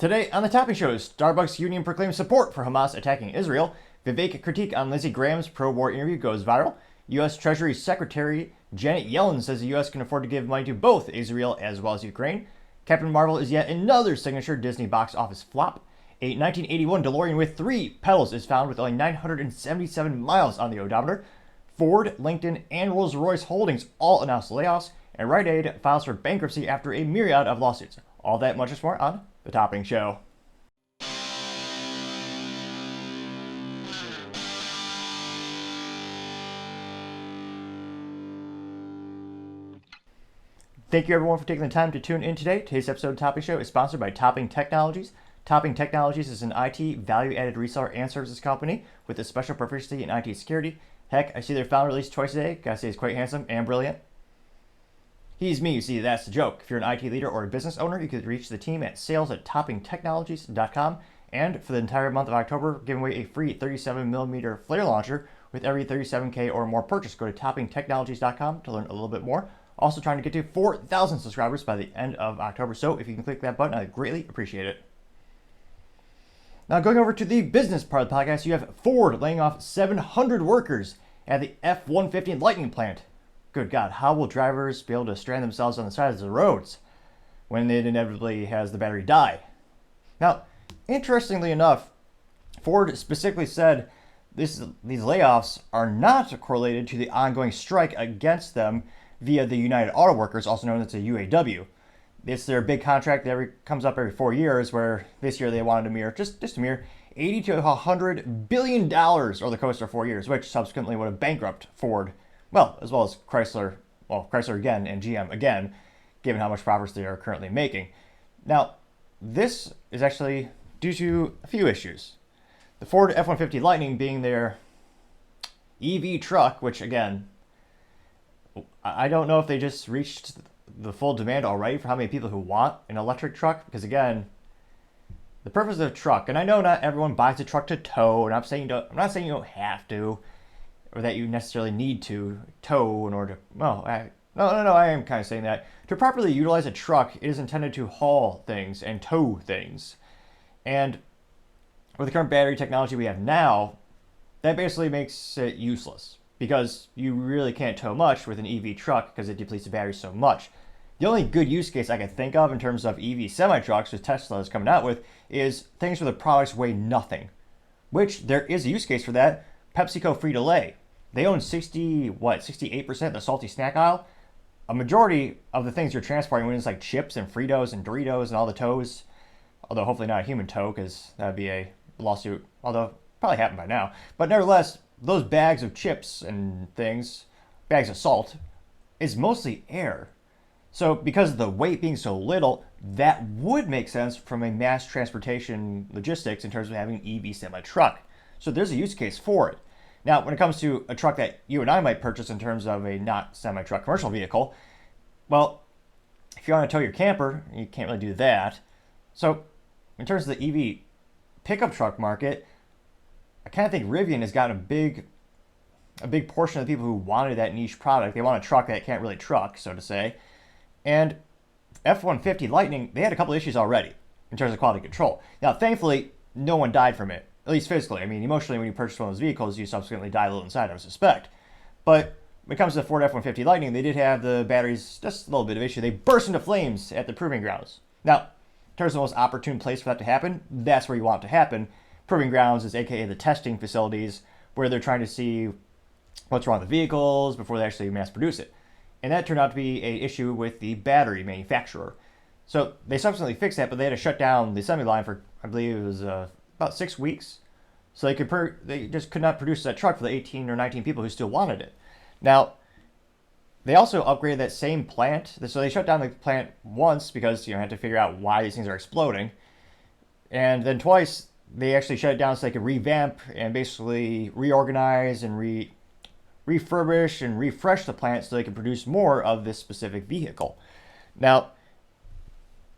Today on the Topping Show, Starbucks union proclaims support for Hamas attacking Israel. Vivek critique on Lindsey Graham's pro-war interview goes viral. U.S. Treasury Secretary Janet Yellen says the U.S. can afford to give money to both Israel as well as Ukraine. Captain Marvel is yet another signature Disney box office flop. A 1981 DeLorean with 3 pedals is found with only 977 miles on the odometer. Ford, LinkedIn, and Royce Holdings all announced layoffs, and Rite Aid files for bankruptcy after a myriad of lawsuits. All that much more on The Topping Show. Thank you everyone for taking the time to tune in today. Today's episode of Topping Show is sponsored by Topping Technologies. Topping Technologies is an IT value-added reseller and services company with a special proficiency in IT security. Heck, I see their founder released twice a day. Gotta say he's quite handsome and brilliant. He's me, you see, that's the joke. If you're an IT leader or a business owner, you could reach the team at sales@toppingtechnologies.com. And for the entire month of October, giving away a free 37mm flare launcher with every 37K or more purchase. Go to toppingtechnologies.com to learn a little bit more. Also trying to get to 4,000 subscribers by the end of October, so if you can click that button, I'd greatly appreciate it. Now going over to the business part of the podcast, you have Ford laying off 700 workers at the F-150 Lightning plant. Good God, how will drivers be able to strand themselves on the sides of the roads when it inevitably has the battery die? Now, interestingly enough, Ford specifically said these layoffs are not correlated to the ongoing strike against them via the United Auto Workers, also known as the UAW. It's their big contract that comes up every 4 years, where this year they wanted just a mere $80 to $100 billion over the course of 4 years, which subsequently would have bankrupt Ford, well, as well as Chrysler again and GM again, given how much profits they are currently making. Now, this is actually due to a few issues. The Ford F-150 Lightning being their EV truck, which again, I don't know if they just reached the full demand already for how many people who want an electric truck, because again, the purpose of a truck, and I know not everyone buys a truck to tow, and I'm not saying you don't have to, or that you necessarily need to tow in order to, I am kind of saying that. To properly utilize a truck, it is intended to haul things and tow things. And with the current battery technology we have now, that basically makes it useless, because you really can't tow much with an EV truck because it depletes the battery so much. The only good use case I can think of in terms of EV semi-trucks, which Tesla is coming out with, is things where the products weigh nothing, which there is a use case for that. PepsiCo Frito-Lay. They own 68% of the salty snack aisle. A majority of the things you're transporting, when it's like chips and Fritos and Doritos and all the tows, although hopefully not a human tow, because that would be a lawsuit, although probably happened by now. But nevertheless, those bags of chips and things, bags of salt, is mostly air. So because of the weight being so little, that would make sense from a mass transportation logistics in terms of having an EV semi-truck. So there's a use case for it. Now, when it comes to a truck that you and I might purchase in terms of a not semi-truck commercial vehicle, well, if you want to tow your camper, you can't really do that. So in terms of the EV pickup truck market, I kind of think Rivian has gotten a big portion of the people who wanted that niche product. They want a truck that can't really truck, so to say. And F-150 Lightning, they had a couple issues already in terms of quality control. Now, thankfully, no one died from it, at least physically. I mean, emotionally, when you purchase one of those vehicles, you subsequently die a little inside, I would suspect. But when it comes to the Ford F-150 Lightning, they did have the batteries just a little bit of issue. They burst into flames at the proving grounds. Now, in terms of the most opportune place for that to happen, that's where you want it to happen. Proving grounds is aka the testing facilities where they're trying to see what's wrong with the vehicles before they actually mass produce it. And that turned out to be an issue with the battery manufacturer. So they subsequently fixed that, but they had to shut down the assembly line for, I believe it was about 6 weeks. So they just could not produce that truck for the 18 or 19 people who still wanted it. Now, they also upgraded that same plant. So they shut down the plant once because you had to figure out why these things are exploding. And then twice, they actually shut it down so they could revamp and basically reorganize and refurbish and refresh the plant so they can produce more of this specific vehicle. Now,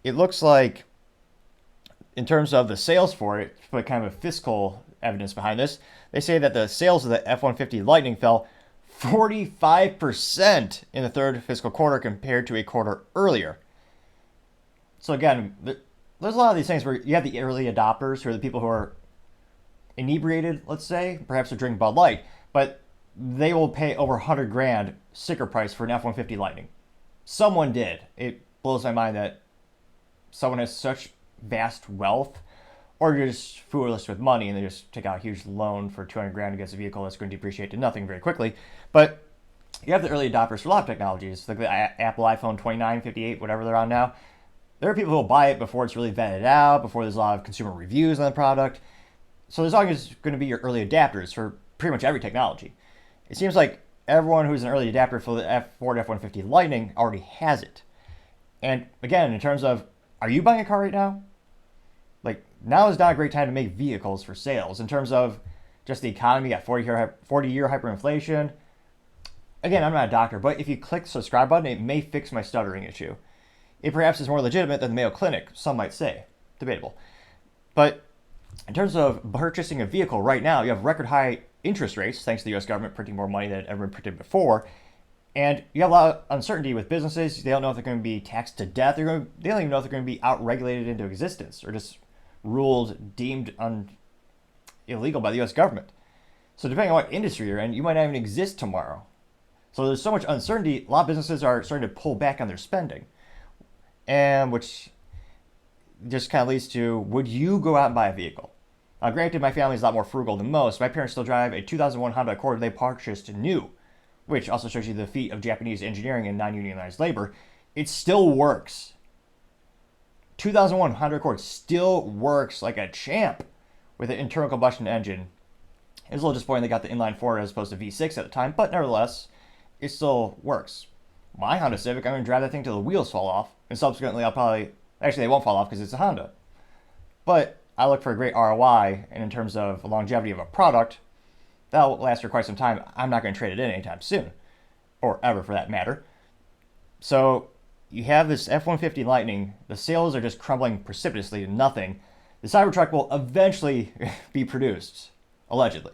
it looks like in terms of the sales for it, to put kind of a fiscal evidence behind this, they say that the sales of the F-150 Lightning fell 45% in the third fiscal quarter compared to a quarter earlier. So again, there's a lot of these things where you have the early adopters, who are the people who are inebriated, let's say, perhaps they're drinking Bud Light, but they will pay over 100 grand sticker price for an F-150 Lightning. Someone did. It blows my mind that someone has such vast wealth, or you're just foolish with money and they just take out a huge loan for 200 grand against a vehicle that's going to depreciate to nothing very quickly. But you have the early adopters for a lot of technologies, like the Apple iPhone 29, 58, whatever they're on now. There are people who will buy it before it's really vetted out, before there's a lot of consumer reviews on the product. So there's always going to be your early adapters for pretty much every technology. It seems like everyone who's an early adapter for the Ford F-150 Lightning already has it. And again, in terms of, are you buying a car right now? Like, now is not a great time to make vehicles for sales. In terms of just the economy at 40-year hyperinflation. Again, I'm not a doctor, but if you click the subscribe button, it may fix my stuttering issue. It perhaps is more legitimate than the Mayo Clinic, some might say. Debatable. But in terms of purchasing a vehicle right now, you have record high interest rates, thanks to the U.S. government printing more money than it ever printed before. And you have a lot of uncertainty with businesses. They don't know if they're going to be taxed to death. They don't even know if they're going to be out-regulated into existence or just ruled, deemed illegal by the U.S. government. So depending on what industry you're in, you might not even exist tomorrow. So there's so much uncertainty, a lot of businesses are starting to pull back on their spending. And which just kind of leads to, would you go out and buy a vehicle? Granted, my family is a lot more frugal than most. My parents still drive a 2001 Honda Accord they purchased new, which also shows you the feat of Japanese engineering and non-unionized labor. It still works. 2001 Honda Accord still works like a champ with an internal combustion engine. It was a little disappointing they got the inline 4 as opposed to V6 at the time, but nevertheless, it still works. My Honda Civic, I'm going to drive that thing till the wheels fall off, and subsequently actually they won't fall off because it's a Honda. But I look for a great ROI, and in terms of longevity of a product, that'll last for quite some time. I'm not going to trade it in anytime soon, or ever for that matter. So you have this F-150 Lightning. The sales are just crumbling precipitously to nothing. The Cybertruck will eventually be produced, allegedly.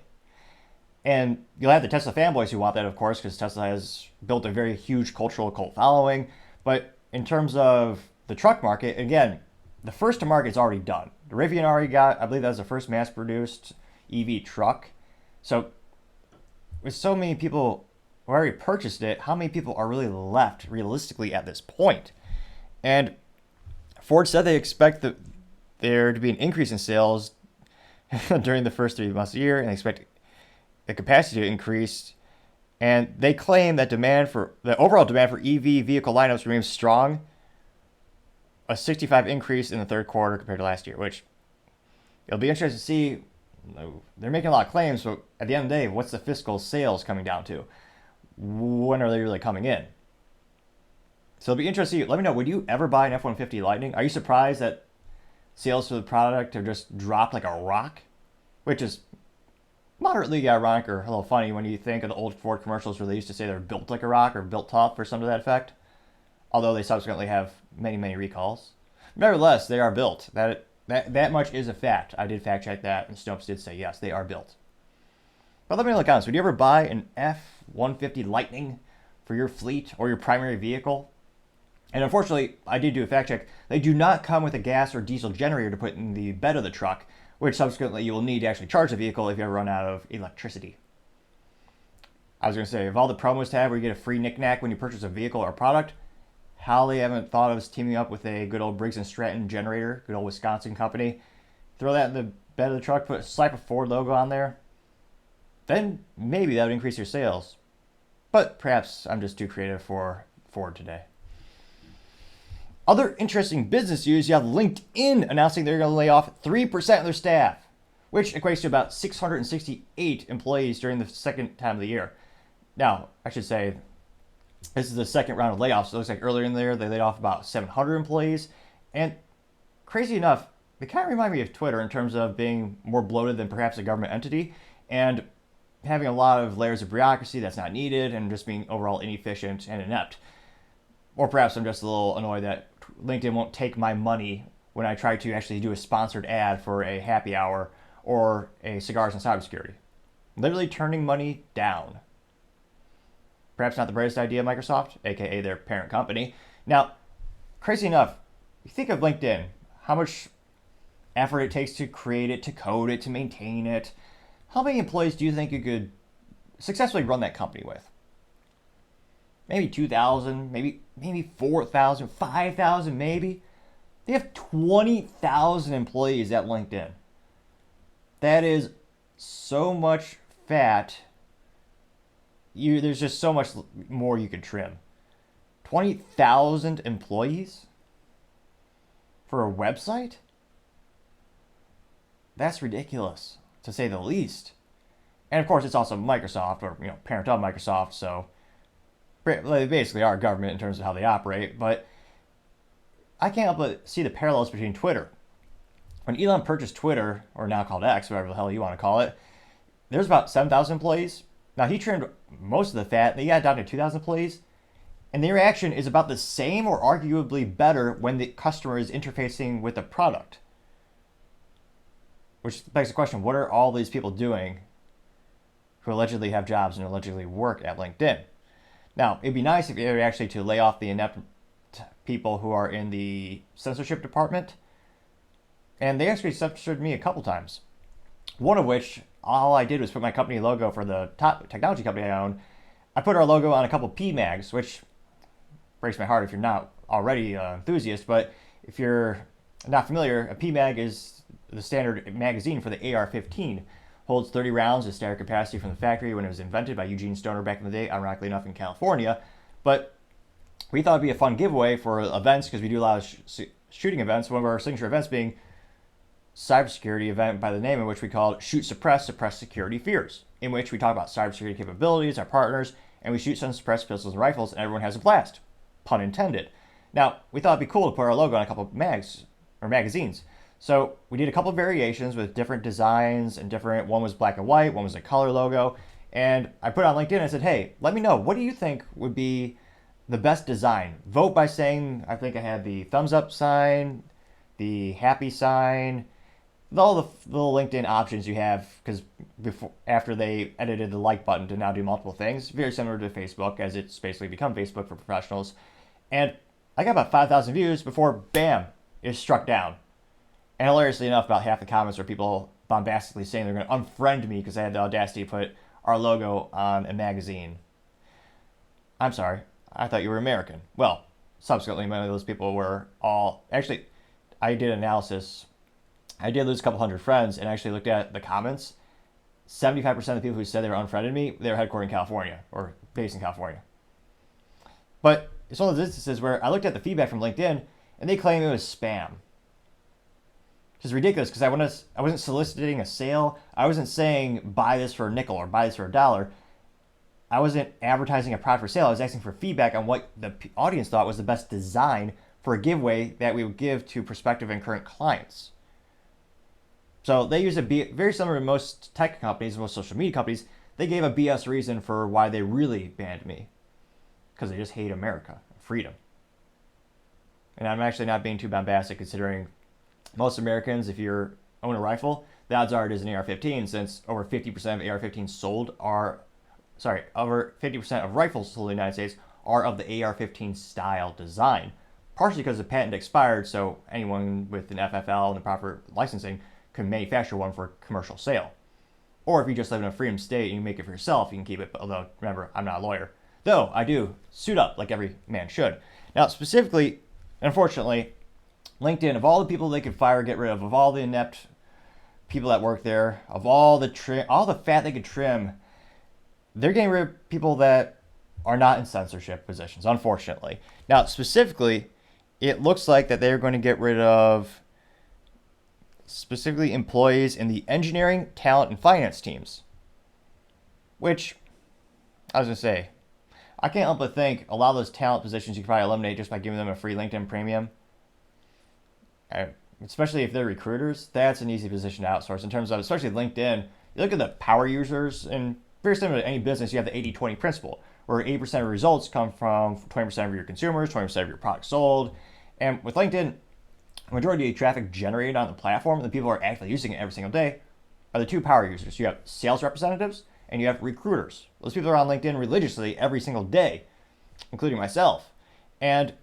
And you'll have the Tesla fanboys who want that, of course, because Tesla has built a very huge cultural cult following. But in terms of the truck market, again, the first to market is already done. The Rivian already got, I believe that was the first mass-produced EV truck. So with so many people who already purchased it, how many people are really left realistically at this point? And Ford said they expect there to be an increase in sales during the first 3 months of the year, and they expect the capacity to increase. And they claim that the overall demand for EV vehicle lineups remains strong. A 65 increase in the third quarter compared to last year, which it'll be interesting to see. They're making a lot of claims, but at the end of the day, what's the fiscal sales coming down to? When are they really coming in? So it'll be interesting. Let me know, would you ever buy an F-150 Lightning? Are you surprised that sales for the product have just dropped like a rock? Which is moderately ironic or a little funny when you think of the old Ford commercials where they used to say they're built like a rock or built tough or something to that effect. Although they subsequently have many, many recalls. Nevertheless, they are built. That much is a fact. I did fact check that, and Snopes did say yes, they are built. But let me know in the comments, would you ever buy an F-150 Lightning for your fleet or your primary vehicle? And unfortunately, I did do a fact check. They do not come with a gas or diesel generator to put in the bed of the truck, which subsequently you will need to actually charge the vehicle if you ever run out of electricity. I was going to say, of all the promos to have where you get a free knickknack when you purchase a vehicle or product, how they haven't thought of teaming up with a good old Briggs & Stratton generator, good old Wisconsin company. Throw that in the bed of the truck, slap a Ford logo on there. Then maybe that would increase your sales. But perhaps I'm just too creative for Ford today. Other interesting business news, you have LinkedIn announcing they're going to lay off 3% of their staff, which equates to about 668 employees during the second time of the year. Now, I should say, this is the second round of layoffs. It looks like earlier in the year, they laid off about 700 employees. And crazy enough, they kind of remind me of Twitter in terms of being more bloated than perhaps a government entity and having a lot of layers of bureaucracy that's not needed and just being overall inefficient and inept. Or perhaps I'm just a little annoyed that LinkedIn won't take my money when I try to actually do a sponsored ad for a happy hour or a cigars and cybersecurity. Literally turning money down. Perhaps not the brightest idea, Microsoft, aka their parent company. Now, crazy enough, you think of LinkedIn, how much effort it takes to create it, to code it, to maintain it. How many employees do you think you could successfully run that company with? Maybe 2,000, maybe 4,000, 5,000 maybe. They have 20,000 employees at LinkedIn. That is so much fat. There's just so much more you could trim. 20,000 employees for a website? That's ridiculous, to say the least. And of course, it's also Microsoft, or parent of Microsoft, so they basically are government in terms of how they operate. But I can't help but see the parallels between Twitter. When Elon purchased Twitter, or now called X, whatever the hell you want to call it, there's about 7,000 employees. Now, he trimmed most of the fat. They got down to 2,000 employees. And the reaction is about the same or arguably better when the customer is interfacing with the product. Which begs the question, what are all these people doing who allegedly have jobs and allegedly work at LinkedIn? Now, it'd be nice if they were actually to lay off the inept people who are in the censorship department. And they actually censored me a couple times. One of which, all I did was put my company logo for the top technology company I own. I put our logo on a couple PMags, which breaks my heart if you're not already an enthusiast. But if you're not familiar, a PMag is the standard magazine for the AR-15. Holds 30 rounds of standard capacity from the factory when it was invented by Eugene Stoner back in the day, ironically enough, in California. But we thought it'd be a fun giveaway for events because we do a lot of shooting events. One of our signature events being cybersecurity event by the name in which we called Shoot Suppress, Suppress Security Fears, in which we talk about cybersecurity capabilities, our partners, and we shoot some suppressed pistols and rifles, and everyone has a blast. Pun intended. Now, we thought it'd be cool to put our logo on a couple of magazines. So we did a couple of variations with different designs and one was black and white, one was a color logo. And I put it on LinkedIn and I said, hey, let me know, what do you think would be the best design? Vote by saying, I think I had the thumbs up sign, the happy sign, all the little LinkedIn options you have, because after they edited the like button to now do multiple things, very similar to Facebook, as it's basically become Facebook for professionals. And I got about 5,000 views before, bam, it struck down. And hilariously enough, about half the comments were people bombastically saying they're going to unfriend me because I had the audacity to put our logo on a magazine. I'm sorry, I thought you were American. Well, subsequently, many of those people were all... Actually, I did analysis. I did lose a couple hundred friends and actually looked at the comments. 75% of the people who said they were unfriended me, they were headquartered in California or based in California. But it's one of those instances where I looked at the feedback from LinkedIn and they claim it was spam. Which is ridiculous because I wasn't soliciting a sale. I wasn't saying buy this for a nickel or buy this for $1. I wasn't advertising a product for sale. I was asking for feedback on what the audience thought was the best design for a giveaway that we would give to prospective and current clients. So they use very similar to most tech companies, most social media companies. They gave a BS reason for why they really banned me. Because they just hate America, freedom. And I'm actually not being too bombastic considering most Americans, if you own a rifle, the odds are it is an AR-15 since over 50% of AR-15s sold over 50% of rifles sold in the United States are of the AR-15 style design. Partially because the patent expired, so anyone with an FFL and the proper licensing can manufacture one for commercial sale. Or if you just live in a freedom state and you make it for yourself, you can keep it. Although, remember, I'm not a lawyer. Though, I do suit up like every man should. Now, specifically, unfortunately, LinkedIn, of all the people they could fire, get rid of all the inept people that work there, of all the fat they could trim, they're getting rid of people that are not in censorship positions, unfortunately. Now, specifically, it looks like that they're going to get rid of specifically employees in the engineering, talent, and finance teams. Which, I was going to say, I can't help but think a lot of those talent positions you could probably eliminate just by giving them a free LinkedIn premium. Especially if they're recruiters, that's an easy position to outsource in terms of, especially LinkedIn, you look at the power users, and very similar to any business, you have the 80-20 principle, where 80% of results come from 20% of your consumers, 20% of your products sold. And with LinkedIn, the majority of the traffic generated on the platform, the people who are actually using it every single day, are the two power users. You have sales representatives and you have recruiters. Those people are on LinkedIn religiously every single day, including myself. And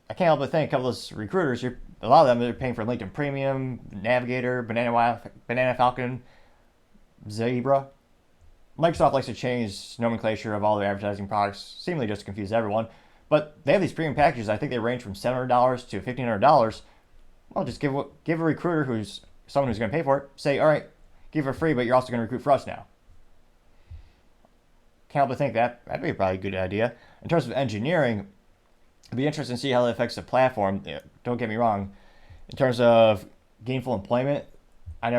I can't help but think a couple of those recruiters, you're a lot of them are paying for LinkedIn Premium, Navigator, Banana Falcon, Zebra. Microsoft likes to change nomenclature of all their advertising products, seemingly just to confuse everyone. But they have these premium packages. I think they range from $700 to $1,500. Well, just give a recruiter who's someone who's going to pay for it. Say, all right, give it free, but you're also going to recruit for us now. Can't help but think that'd be probably a good idea. In terms of engineering, it'd be interesting to see how that affects the platform. Don't get me wrong. In terms of gainful employment, I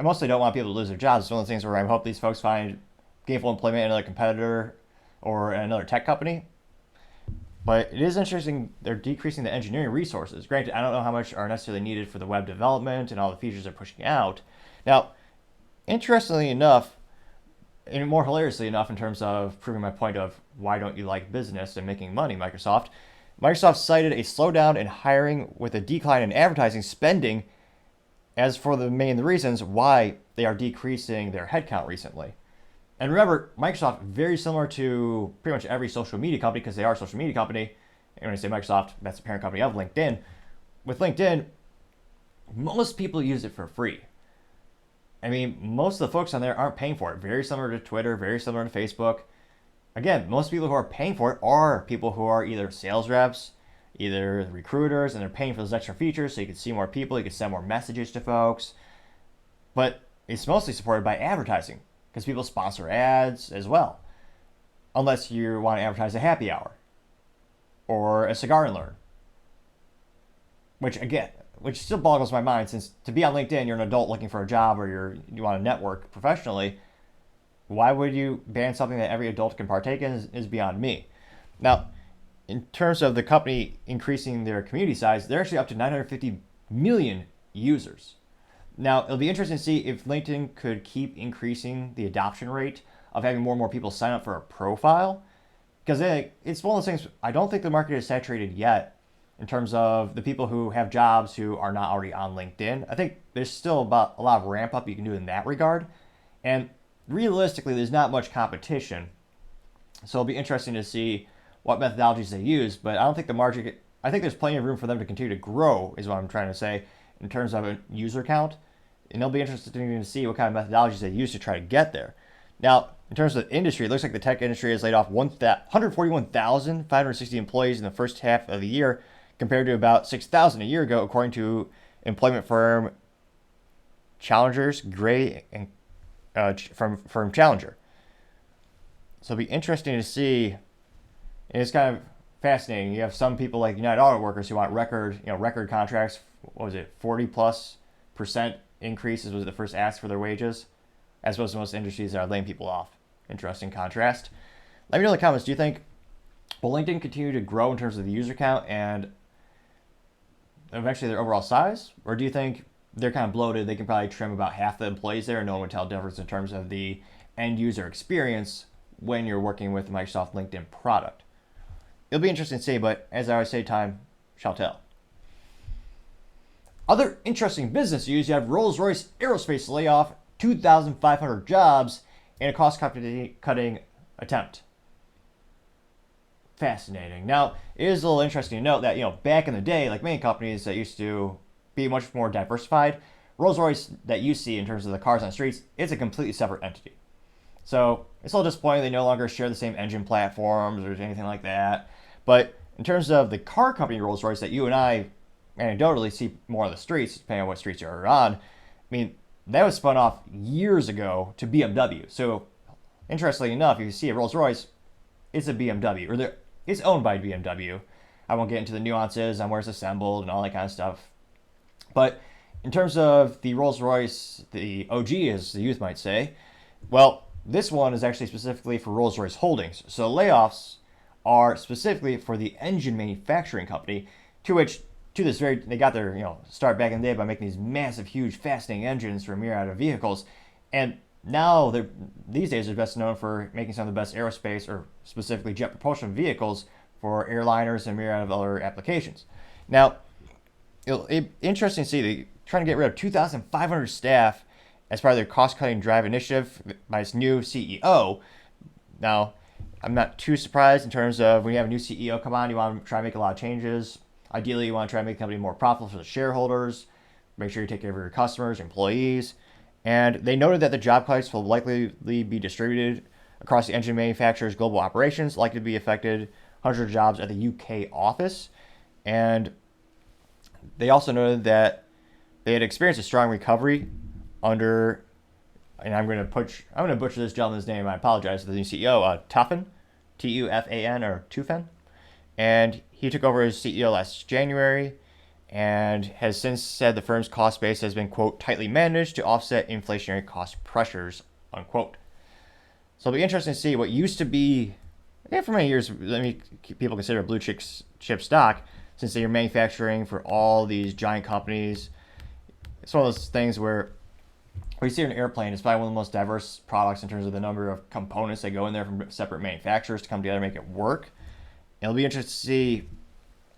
mostly don't want people to lose their jobs. It's one of the things where I hope these folks find gainful employment in another competitor or another tech company. But it is interesting they're decreasing the engineering resources. Granted, I don't know how much are necessarily needed for the web development and all the features they're pushing out. Now, interestingly enough, and more hilariously enough in terms of proving my point of why don't you like business and making money, Microsoft cited a slowdown in hiring with a decline in advertising spending as for the main reasons why they are decreasing their headcount recently. And remember, Microsoft, very similar to pretty much every social media company, because they are a social media company, and when I say Microsoft, that's the parent company of LinkedIn. With LinkedIn, most people use it for free. I mean, most of the folks on there aren't paying for it. Very similar to Twitter, very similar to Facebook. Again, most people who are paying for it are people who are either sales reps, either recruiters, and they're paying for those extra features so you can see more people, you can send more messages to folks. But it's mostly supported by advertising, because people sponsor ads as well. Unless you want to advertise a happy hour or a cigar and learn. Which still boggles my mind, since to be on LinkedIn, you're an adult looking for a job or you want to network professionally. Why would you ban something that every adult can partake in is beyond me. Now, in terms of the company increasing their community size, they're actually up to 950 million users. Now, it'll be interesting to see if LinkedIn could keep increasing the adoption rate of having more and more people sign up for a profile. Because it's one of those things, I don't think the market is saturated yet in terms of the people who have jobs who are not already on LinkedIn. I think there's still about a lot of ramp up you can do in that regard. And realistically, there's not much competition. So it'll be interesting to see what methodologies they use. But I don't think I think there's plenty of room for them to continue to grow, is what I'm trying to say, in terms of a user count. And it'll be interesting to see what kind of methodologies they use to try to get there. Now, in terms of the industry, it looks like the tech industry has laid off 141,560 employees in the first half of the year, compared to about 6,000 a year ago, according to employment firm Challengers Gray and from Challenger. So it'll be interesting to see. And it's kind of fascinating. You have some people like United Auto Workers who want record contracts. What was it, 40+% increases was the first ask for their wages, as opposed to most industries that are laying people off. Interesting contrast. Let me know in the comments, do you think, will LinkedIn continue to grow in terms of the user count and eventually their overall size? Or do you think they're kind of bloated, they can probably trim about half the employees there and no one would tell the difference in terms of the end user experience when you're working with the Microsoft LinkedIn product? It'll be interesting to see, but as I always say, time shall tell. Other interesting business news, you have Rolls-Royce Aerospace layoff 2,500 jobs in a cost-cutting attempt. Fascinating. Now, it is a little interesting to note that, back in the day, like many companies that used to be much more diversified, Rolls-Royce that you see in terms of the cars on the streets, it's a completely separate entity. So it's a little disappointing they no longer share the same engine platforms or anything like that. But in terms of the car company Rolls-Royce that you and I anecdotally see more on the streets, depending on what streets you're on, I mean, that was spun off years ago to BMW. So interestingly enough, if you see a Rolls-Royce, it's a BMW, or it's owned by BMW. I won't get into the nuances on where it's assembled and all that kind of stuff. But in terms of the Rolls-Royce, the OG, as the youth might say, well, this one is actually specifically for Rolls-Royce Holdings. So layoffs are specifically for the engine manufacturing company, they got their start back in the day by making these massive, huge, fascinating engines for a myriad of vehicles, and now these days they're best known for making some of the best aerospace or specifically jet propulsion vehicles for airliners and a myriad of other applications. Now, it'll be interesting to see they're trying to get rid of 2,500 staff as part of their cost-cutting drive initiative by its new CEO. Now, I'm not too surprised in terms of when you have a new CEO come on, you want to try and make a lot of changes. Ideally, you want to try to make the company more profitable for the shareholders, make sure you take care of your customers, employees. And they noted that the job cuts will likely be distributed across the engine manufacturer's global operations, likely to be affected 100 jobs at the UK office. And they also noted that they had experienced a strong recovery under, and I'm going to butcher this gentleman's name. I apologize to the new CEO, Tufan, Tufan or Tufan. And he took over as CEO last January and has since said the firm's cost base has been, quote, tightly managed to offset inflationary cost pressures, unquote. So it'll be interesting to see what used to be, for many years, people consider blue chip stock, since they're manufacturing for all these giant companies. It's one of those things where we see an airplane, it's probably one of the most diverse products in terms of the number of components that go in there from separate manufacturers to come together and make it work. And it'll be interesting to see,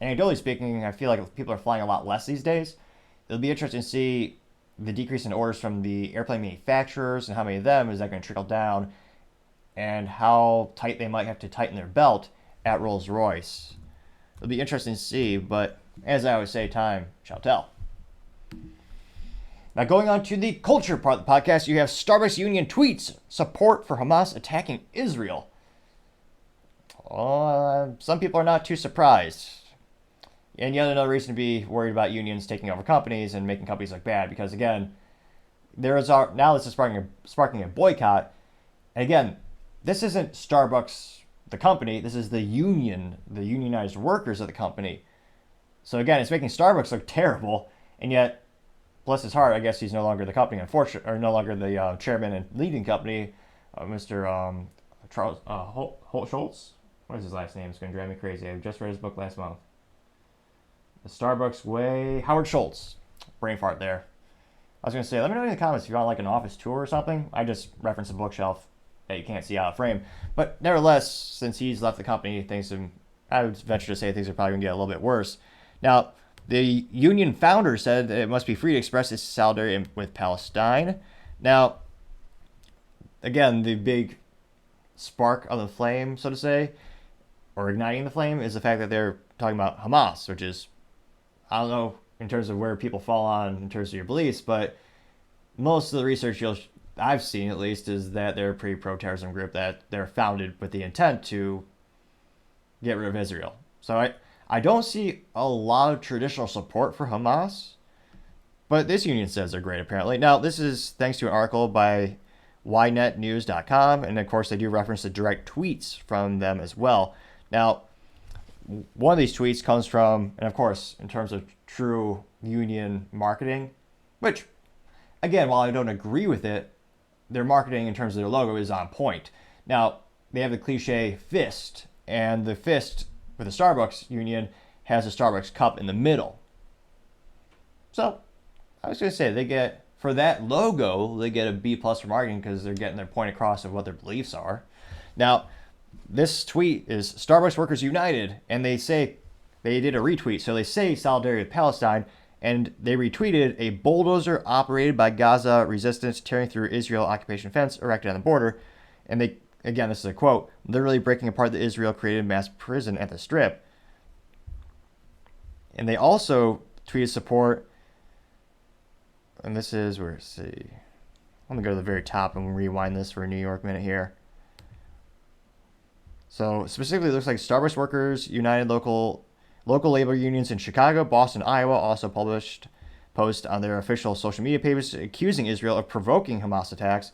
anecdotally speaking, I feel like people are flying a lot less these days. It'll be interesting to see the decrease in orders from the airplane manufacturers and how many of them is that going to trickle down, and how tight they might have to tighten their belt at Rolls-Royce. It'll be interesting to see, but as I always say, time shall tell. Now, going on to the culture part of the podcast, you have Starbucks union tweets support for Hamas attacking Israel. Some people are not too surprised. And yet another reason to be worried about unions taking over companies and making companies look bad, because again, now this is sparking a boycott. And again, this isn't Starbucks, the company. This is the union, the unionized workers of the company. So again, it's making Starbucks look terrible. And yet, bless his heart, I guess he's no longer the company, unfortunately, or no longer the chairman and leading company, Mr. Charles Schultz. What is his last name? It's going to drive me crazy. I just read his book last month. The Starbucks Way. Howard Schultz. Brain fart there. I was going to say, let me know in the comments if you want like an office tour or something. I just referenced a bookshelf that you can't see out of frame. But nevertheless, since he's left the company, I would venture to say things are probably going to get a little bit worse. Now, the union founder said that it must be free to express its solidarity with Palestine. Now, again, the big spark of the flame, so to say, or igniting the flame, is the fact that they're talking about Hamas, which is, I don't know in terms of where people fall on in terms of your beliefs, but most of the research I've seen, at least, is that they're a pretty pro-terrorism group, that they're founded with the intent to get rid of Israel. So I don't see a lot of traditional support for Hamas, but this union says they're great, apparently. Now, this is thanks to an article by ynetnews.com, and of course, they do reference the direct tweets from them as well. Now, one of these tweets comes from, and of course, in terms of true union marketing, which, again, while I don't agree with it, their marketing in terms of their logo is on point. Now, they have the cliche fist, and the fist with the Starbucks union has a Starbucks cup in the middle. So, I was going to say, for that logo, they get a B+ for marketing because they're getting their point across of what their beliefs are. Now, this tweet is Starbucks Workers United, and they did a retweet. So they say solidarity with Palestine, and they retweeted a bulldozer operated by Gaza resistance tearing through Israel occupation fence erected on the border. And they, again, this is a quote, literally breaking apart the Israel-created mass prison at the Strip. And they also tweeted support, and this is, let me go to the very top and rewind this for a New York minute here. So specifically, it looks like Starbucks Workers United local labor unions in Chicago, Boston, Iowa also published posts on their official social media pages accusing Israel of provoking Hamas attacks,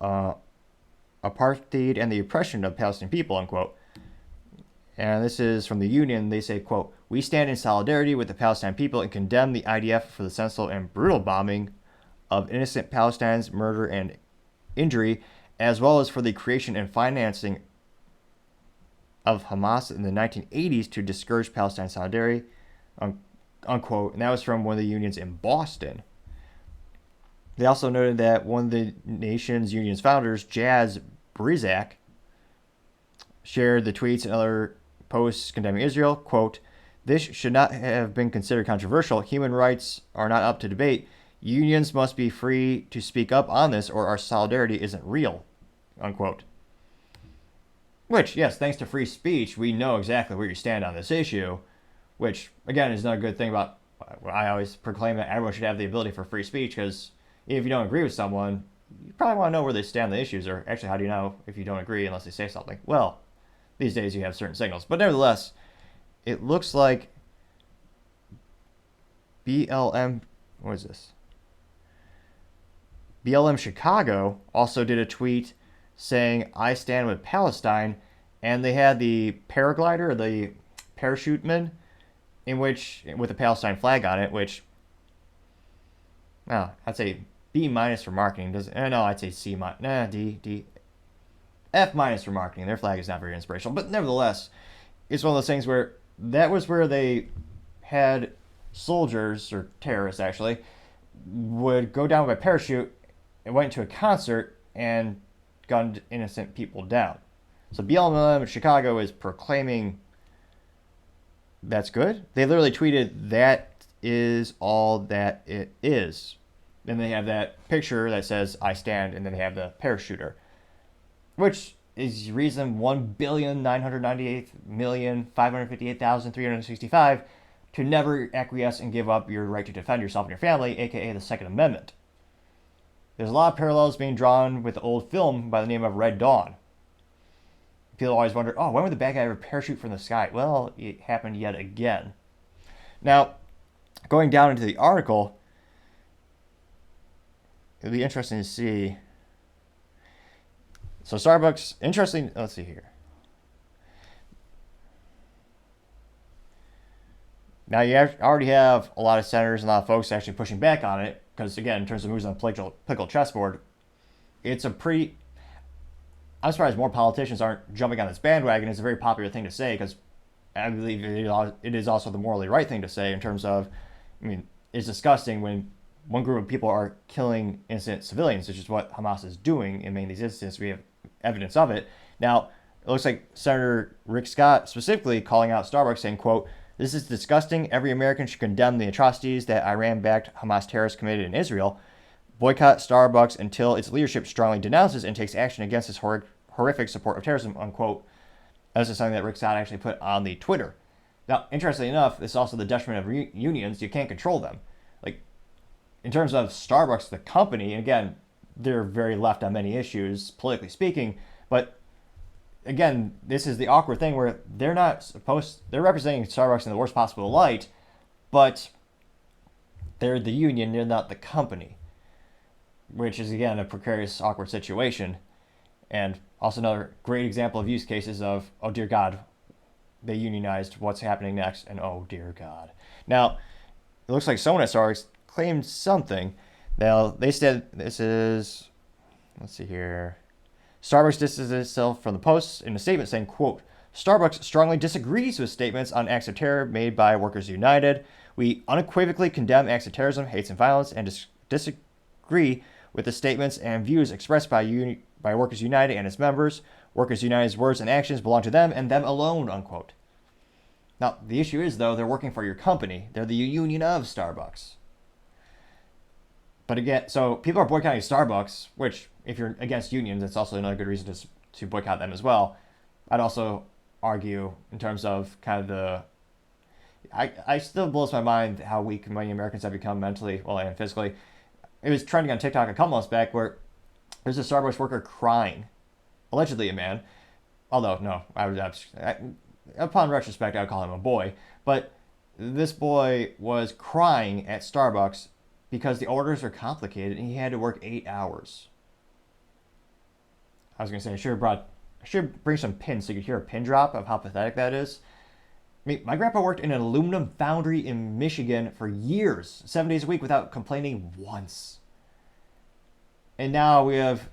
apartheid, and the oppression of Palestinian people, unquote. And this is from the union. They say, quote, we stand in solidarity with the Palestinian people and condemn the IDF for the senseless and brutal bombing of innocent Palestinians, murder and injury, as well as for the creation and financing of Hamas in the 1980s to discourage Palestine solidarity, unquote. And that was from one of the unions in Boston. They also noted that one of the nation's union's founders, Jazz Brizak, shared the tweets and other posts condemning Israel. Quote, this should not have been considered controversial. Human rights are not up to debate. Unions must be free to speak up on this or our solidarity isn't real, unquote. Which, yes, thanks to free speech, we know exactly where you stand on this issue. which, again, is not a good thing about. I always proclaim that everyone should have the ability for free speech, because if you don't agree with someone, you probably want to know where they stand on the issues, or actually, how do you know if you don't agree unless they say something? Well, these days you have certain signals. But nevertheless, it looks like BLM, what is this? BLM Chicago also did a tweet saying, I stand with Palestine, and they had the paraglider, or the parachuteman, in which, with the Palestine flag on it, which, I'd say B minus for marketing. I'd say C minus, D, F minus for marketing. Their flag is not very inspirational, but nevertheless, it's one of those things where that was where they had soldiers, or terrorists actually, would go down by parachute and went to a concert and gunned innocent people down. So BLM in Chicago is proclaiming that's good. They literally tweeted, that is all that it is. Then they have that picture that says, I stand, and then they have the parachuter, which is reason 1,998,558,365 to never acquiesce and give up your right to defend yourself and your family, aka the Second Amendment. There's a lot of parallels being drawn with the old film by the name of Red Dawn. People always wonder, when would the bad guy ever parachute from the sky? Well, it happened yet again. Now, going down into the article, it'll be interesting to see. So Starbucks, interesting, let's see here. Now you already have a lot of senators and a lot of folks actually pushing back on it, because again, in terms of moves on the political chessboard, it's a pretty, I'm surprised more politicians aren't jumping on this bandwagon. It's a very popular thing to say, because I believe it is also the morally right thing to say, in terms of, it's disgusting when one group of people are killing innocent civilians, which is what Hamas is doing in many of these instances. We have evidence of it. Now, it looks like Senator Rick Scott specifically calling out Starbucks, saying, quote, "This is disgusting. Every American should condemn the atrocities that Iran-backed Hamas terrorists committed in Israel. Boycott Starbucks until its leadership strongly denounces and takes action against this horrific support of terrorism," unquote. This is something that Rick Scott actually put on the Twitter. Now, interestingly enough, this is also the detriment of unions. You can't control them. Like, in terms of Starbucks, the company, and again, they're very left on many issues, politically speaking, but again, this is the awkward thing where they're representing Starbucks in the worst possible light, but they're the union, they're not the company, which is, again, a precarious, awkward situation. And also another great example of use cases of, oh dear God, they unionized, what's happening next? And oh dear God. Now, it looks like someone at Starbucks claimed something. Now, they said this is, let's see here. Starbucks distances itself from the post in a statement saying, quote, "Starbucks strongly disagrees with statements on acts of terror made by Workers United. We unequivocally condemn acts of terrorism, hate, and violence, and disagree with the statements and views expressed by Workers United and its members. Workers United's words and actions belong to them and them alone," unquote. Now, the issue is, though, they're working for your company. They're the union of Starbucks. But again, so people are boycotting Starbucks, which, if you're against unions, it's also another good reason to boycott them as well. I'd also argue in terms of kind of the, I still blows my mind how weak many Americans have become mentally, well, and physically. It was trending on TikTok a couple months back where there's a Starbucks worker crying, allegedly a man, although no, upon retrospect I would call him a boy, but this boy was crying at Starbucks because the orders are complicated and he had to work 8 hours. I was going to say, I should bring some pins so you could hear a pin drop of how pathetic that is. My grandpa worked in an aluminum foundry in Michigan for years, 7 days a week, without complaining once. And now we have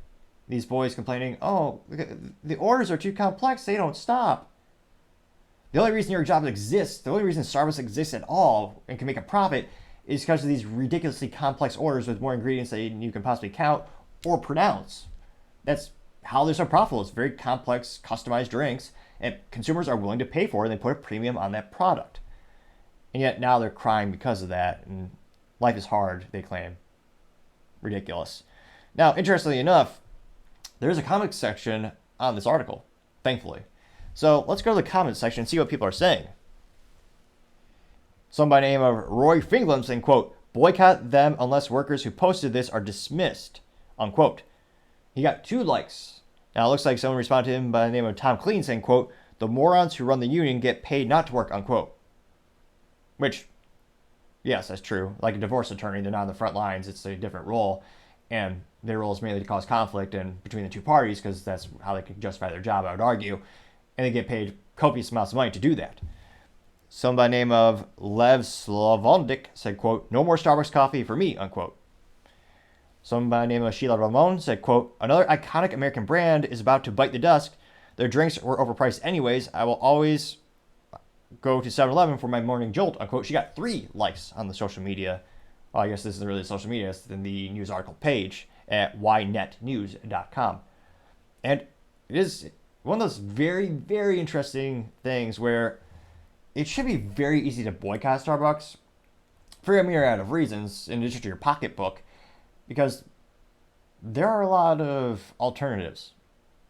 these boys complaining, oh, the orders are too complex, they don't stop. The only reason your job exists, the only reason Starbucks exists at all and can make a profit is because of these ridiculously complex orders with more ingredients than you can possibly count or pronounce. That's how they're so profitable. It's very complex, customized drinks, and consumers are willing to pay for it, and they put a premium on that product. And yet now they're crying because of that, and life is hard, they claim. Ridiculous. Now, interestingly enough, there's a comment section on this article, thankfully. So let's go to the comment section and see what people are saying. Some by the name of Roy Finglum saying, quote, boycott them unless workers who posted this are dismissed, unquote. He got 2 likes. Now, it looks like someone responded to him by the name of Tom Clean saying, quote, the morons who run the union get paid not to work, unquote. Which, yes, that's true. Like a divorce attorney, they're not on the front lines. It's a different role. And their role is mainly to cause conflict between the two parties because that's how they can justify their job, I would argue. And they get paid copious amounts of money to do that. Someone by the name of Lev Slavondik said, quote, no more Starbucks coffee for me, unquote. Someone by the name of Sheila Ramon said, quote, another iconic American brand is about to bite the dust. Their drinks were overpriced anyways. I will always go to 7-Eleven for my morning jolt, unquote. She got 3 likes on the social media. Well, I guess this isn't really social media. It's in the news article page at ynetnews.com. And it is one of those very, very interesting things where it should be very easy to boycott Starbucks for a myriad of reasons, in addition to your pocketbook, because there are a lot of alternatives.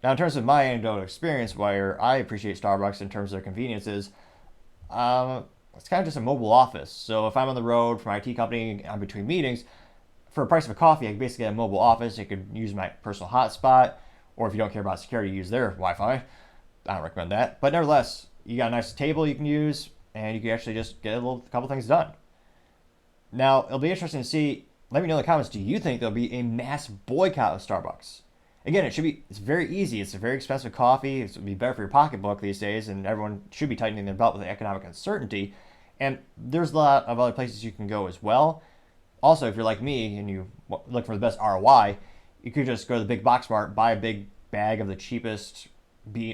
Now, in terms of my anecdotal experience, where I appreciate Starbucks in terms of their conveniences, it's kind of just a mobile office. So if I'm on the road for my IT company, I'm between meetings, for the price of a coffee, I can basically get a mobile office. I could use my personal hotspot, or if you don't care about security, use their Wi-Fi. I don't recommend that. But nevertheless, you got a nice table you can use, and you can actually just get a couple things done. Now, it'll be interesting to see. Let me know in the comments, do you think there'll be a mass boycott of Starbucks? Again, it's very easy. It's a very expensive coffee. It would be better for your pocketbook these days, and everyone should be tightening their belt with the economic uncertainty. And there's a lot of other places you can go as well. Also, if you're like me and you look for the best ROI, you could just go to the big box mart, buy a big bag of the cheapest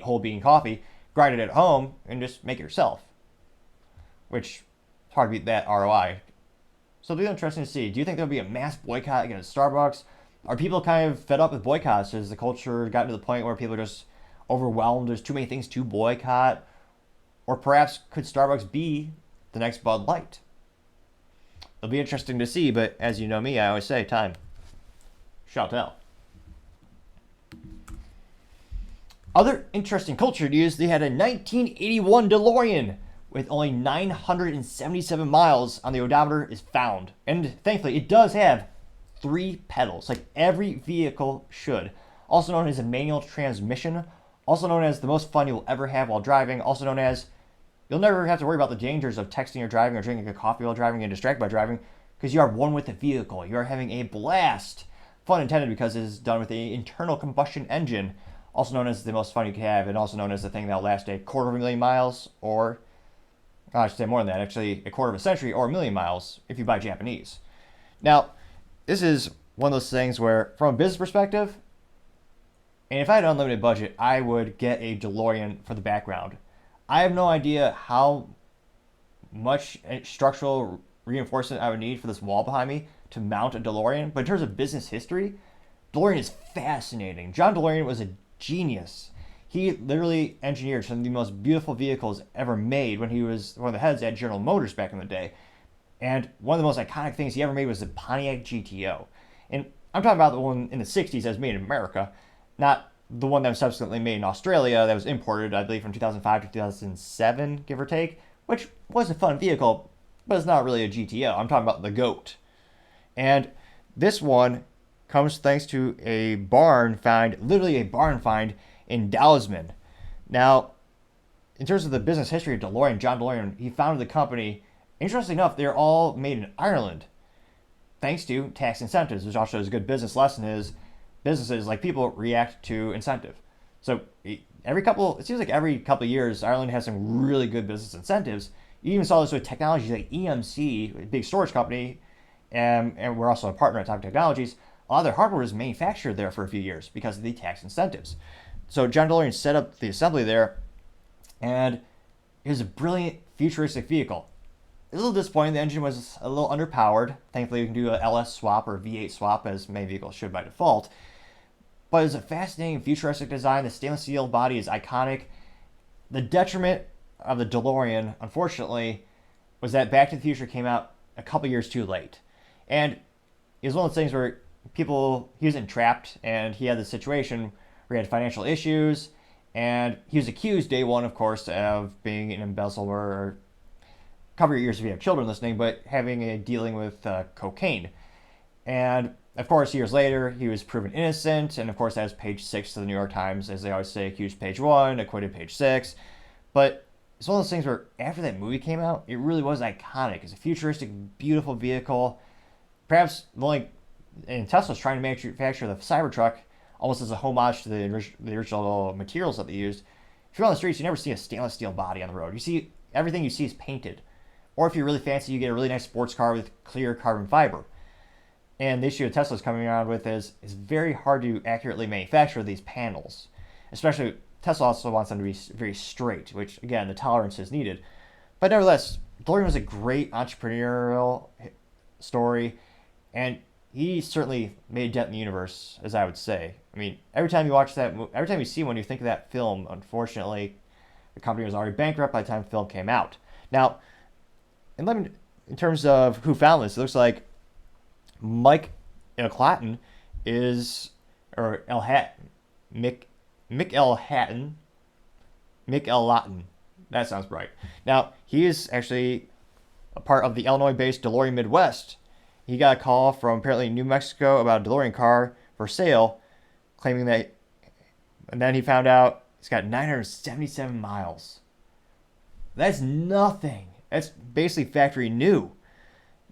whole bean coffee, grind it at home, and just make it yourself. Which, it's hard to beat that ROI. So it'll be interesting to see. Do you think there'll be a mass boycott against Starbucks? Are people kind of fed up with boycotts? Has the culture gotten to the point where people are just overwhelmed? There's too many things to boycott? Or perhaps could Starbucks be the next Bud Light? It'll be interesting to see, but as you know me, I always say, time shall tell. Other interesting culture news, they had a 1981 DeLorean with only 977 miles on the odometer is found. And thankfully, it does have 3 pedals, like every vehicle should. Also known as a manual transmission, also known as the most fun you'll ever have while driving, also known as you'll never have to worry about the dangers of texting or driving or drinking a coffee while driving and distracted by driving, because you are one with the vehicle. You are having a blast. Fun intended because it is done with an internal combustion engine, also known as the most fun you can have, and also known as the thing that will last 250,000 miles, or I should say more than that, actually a quarter of a century or 1,000,000 miles if you buy Japanese. Now, this is one of those things where, from a business perspective, and if I had an unlimited budget, I would get a DeLorean for the background. I have no idea how much structural reinforcement I would need for this wall behind me to mount a DeLorean, but in terms of business history, DeLorean is fascinating. John DeLorean was a genius. He literally engineered some of the most beautiful vehicles ever made when he was one of the heads at General Motors back in the day. And one of the most iconic things he ever made was the Pontiac GTO. And I'm talking about the one in the 60s that was made in America, not the one that was subsequently made in Australia that was imported, I believe, from 2005 to 2007, give or take, which was a fun vehicle, but it's not really a GTO. I'm talking about the GOAT. And this one comes thanks to a barn find, literally a barn find in Dalisman. Now, in terms of the business history of DeLorean, John DeLorean, he founded the company. Interestingly enough, they're all made in Ireland, thanks to tax incentives, which also is a good business lesson is businesses, like people, react to incentive. So it seems like every couple of years, Ireland has some really good business incentives. You even saw this with technology like EMC, a big storage company, and we're also a partner at Top Technologies. A lot of their hardware was manufactured there for a few years because of the tax incentives. So John DeLorean set up the assembly there, and it was a brilliant futuristic vehicle. A little disappointing, the engine was a little underpowered. Thankfully, you can do a LS swap or V8 swap, as many vehicles should by default. But it's a fascinating futuristic design. The stainless steel body is iconic. The detriment of the DeLorean, unfortunately, was that Back to the Future came out a couple years too late. And it was one of those things where he was entrapped, and he had this situation where he had financial issues, and he was accused day one, of course, of being an embezzler or cover your ears if you have children listening, but having a dealing with cocaine. And of course, years later, he was proven innocent, and of course, that was page 6 of the New York Times, as they always say, accused page 1, acquitted page 6. But it's one of those things where after that movie came out, it really was iconic. It's a futuristic, beautiful vehicle. Perhaps and Tesla's trying to manufacture the Cybertruck almost as a homage to the original materials that they used. If you're on the streets, you never see a stainless steel body on the road. You see everything you see is painted. Or if you're really fancy, you get a really nice sports car with clear carbon fiber. And the issue that Tesla's coming around with is it's very hard to accurately manufacture these panels. Especially, Tesla also wants them to be very straight, which, again, the tolerance is needed. But nevertheless, DeLorean was a great entrepreneurial story, and he certainly made a dent in the universe, as I would say. I mean, every time you see one, you think of that film. Unfortunately, the company was already bankrupt by the time the film came out. Now, in terms of who found this, it looks like Mick L. Lawton. That sounds right. Now, he is actually a part of the Illinois-based DeLorean Midwest. He got a call from apparently New Mexico about a DeLorean car for sale, claiming that, and then he found out it's got 977 miles. That's nothing. That's basically factory new.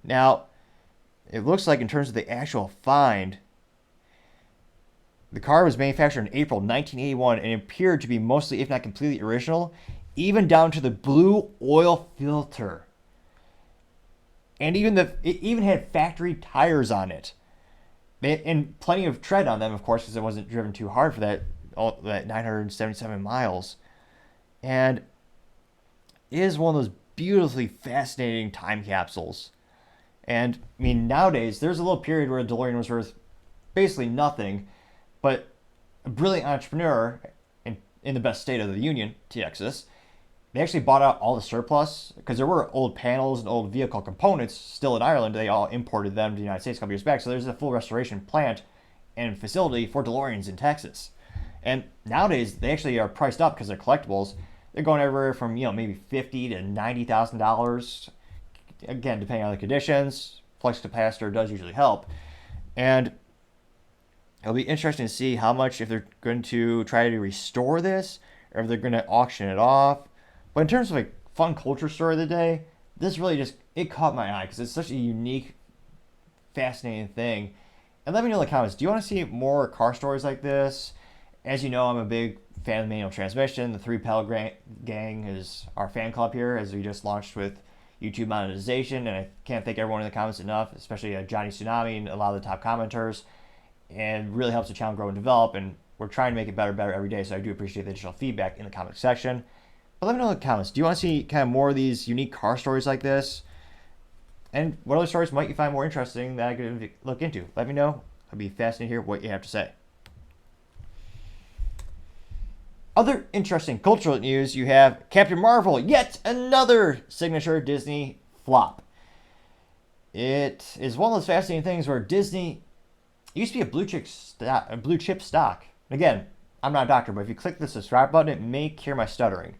Now, it looks like in terms of the actual find, the car was manufactured in April 1981 and appeared to be mostly, if not completely, original, even down to the blue oil filter. And it even had factory tires on it. And plenty of tread on them, of course, because it wasn't driven too hard for that 977 miles. And it is one of those beautifully fascinating time capsules. And, I mean, nowadays, there's a little period where a DeLorean was worth basically nothing, but a brilliant entrepreneur in the best state of the Union, Texas, they actually bought out all the surplus, because there were old panels and old vehicle components still in Ireland. They all imported them to the United States a couple years back, so there's a full restoration plant and facility for DeLoreans in Texas. And nowadays, they actually are priced up because they're collectibles. They're going everywhere from, maybe $50,000 to $90,000. Again, depending on the conditions. Flux capacitor does usually help. And it'll be interesting to see how much, if they're going to try to restore this, or if they're going to auction it off. But in terms of a fun culture story of the day, this really it caught my eye because it's such a unique, fascinating thing. And let me know in the comments, do you want to see more car stories like this? As you know, I'm a big fan of manual transmission. The 3-Pedal Gang is our fan club here, as we just launched with YouTube monetization, and I can't thank everyone in the comments enough, especially Johnny Tsunami and a lot of the top commenters, and really helps the channel grow and develop, and we're trying to make it better every day, so I do appreciate the additional feedback in the comment section. But let me know in the comments, do you want to see kind of more of these unique car stories like this? And what other stories might you find more interesting that I could look into? Let me know. I'd be fascinated to hear what you have to say. Other interesting cultural news, you have Captain Marvel, yet another signature Disney flop. It is one of those fascinating things where Disney used to be a blue chip stock. Again, I'm not a doctor, but if you click the subscribe button, it may cure my stuttering.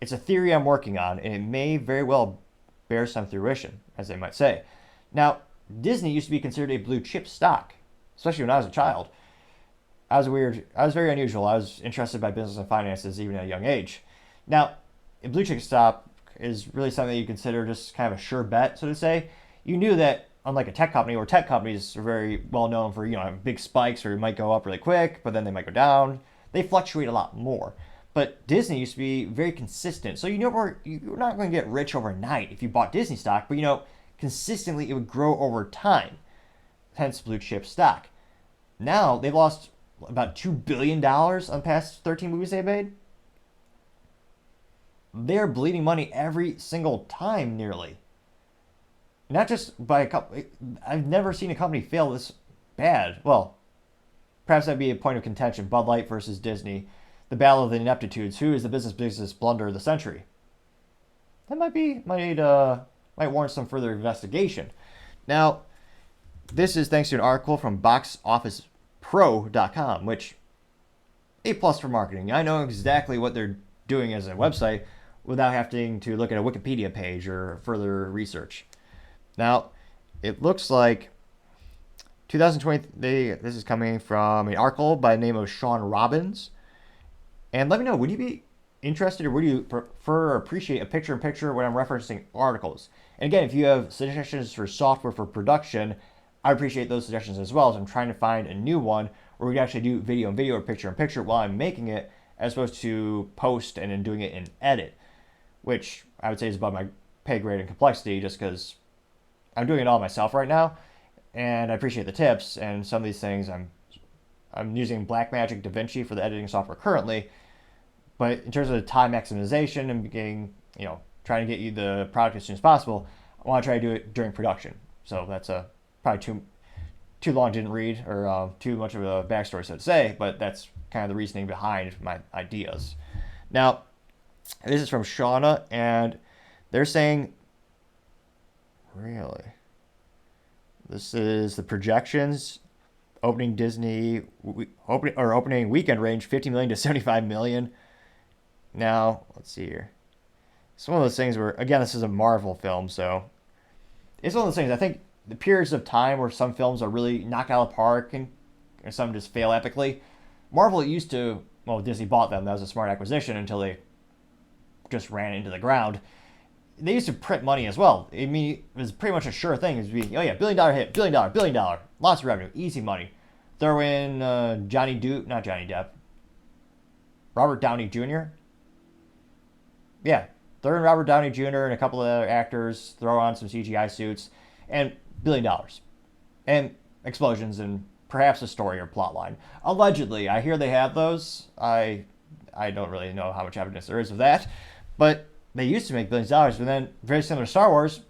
It's a theory I'm working on, and it may very well bear some fruition, as they might say. Now, Disney used to be considered a blue chip stock, especially when I was a child. I was very unusual. I was interested by business and finances even at a young age. Now, a blue chip stock is really something that you consider just kind of a sure bet, so to say. You knew that, unlike a tech company, where tech companies are very well known for, big spikes, or it might go up really quick, but then they might go down. They fluctuate a lot more. But Disney used to be very consistent. So you're not going to get rich overnight if you bought Disney stock, but consistently it would grow over time. Hence blue chip stock. Now they've lost about $2 billion on the past 13 movies they made. They're bleeding money every single time, nearly. Not just by a couple. I've never seen a company fail this bad. Well, perhaps that'd be a point of contention. Bud Light versus Disney. The battle of the ineptitudes. Who is the business blunder of the century? That might warrant some further investigation. Now, this is thanks to an article from boxofficepro.com, which A+ for marketing. I know exactly what they're doing as a website, without having to look at a Wikipedia page or further research. Now, it looks like 2020, this is coming from an article by the name of Sean Robbins. And let me know, would you be interested or would you prefer or appreciate a picture-in-picture when I'm referencing articles? And again, if you have suggestions for software for production, I appreciate those suggestions as well. So I'm trying to find a new one where we can actually do video and video or picture-in-picture while I'm making it, as opposed to post and then doing it in edit, which I would say is above my pay grade and complexity just because I'm doing it all myself right now. And I appreciate the tips, and some of these things I'm using Blackmagic DaVinci for the editing software currently, but in terms of the time maximization and getting, trying to get you the product as soon as possible, I want to try to do it during production. So that's probably too long, didn't read, or too much of a backstory, so to say, but that's kind of the reasoning behind my ideas. Now, this is from Shauna, and they're saying, really? This is the projections. Opening weekend range 50 million to 75 million. Now, let's see here. It's one of those things where, again, this is a Marvel film, so it's one of those things. I think the periods of time where some films are really knocked out of the park and some just fail epically. Marvel used to, Disney bought them. That was a smart acquisition until they just ran into the ground. They used to print money as well. I mean, it was pretty much a sure thing. It was being, $1 billion hit, $1 billion, lots of revenue, easy money. Throw in not Johnny Depp, Robert Downey Jr. Yeah, throw in Robert Downey Jr. and a couple of other actors, throw on some CGI suits, and $1 billion. And explosions and perhaps a story or plot line. Allegedly, I hear they have those. I don't really know how much evidence there is of that, but they used to make billions of dollars, but then, very similar to Star Wars,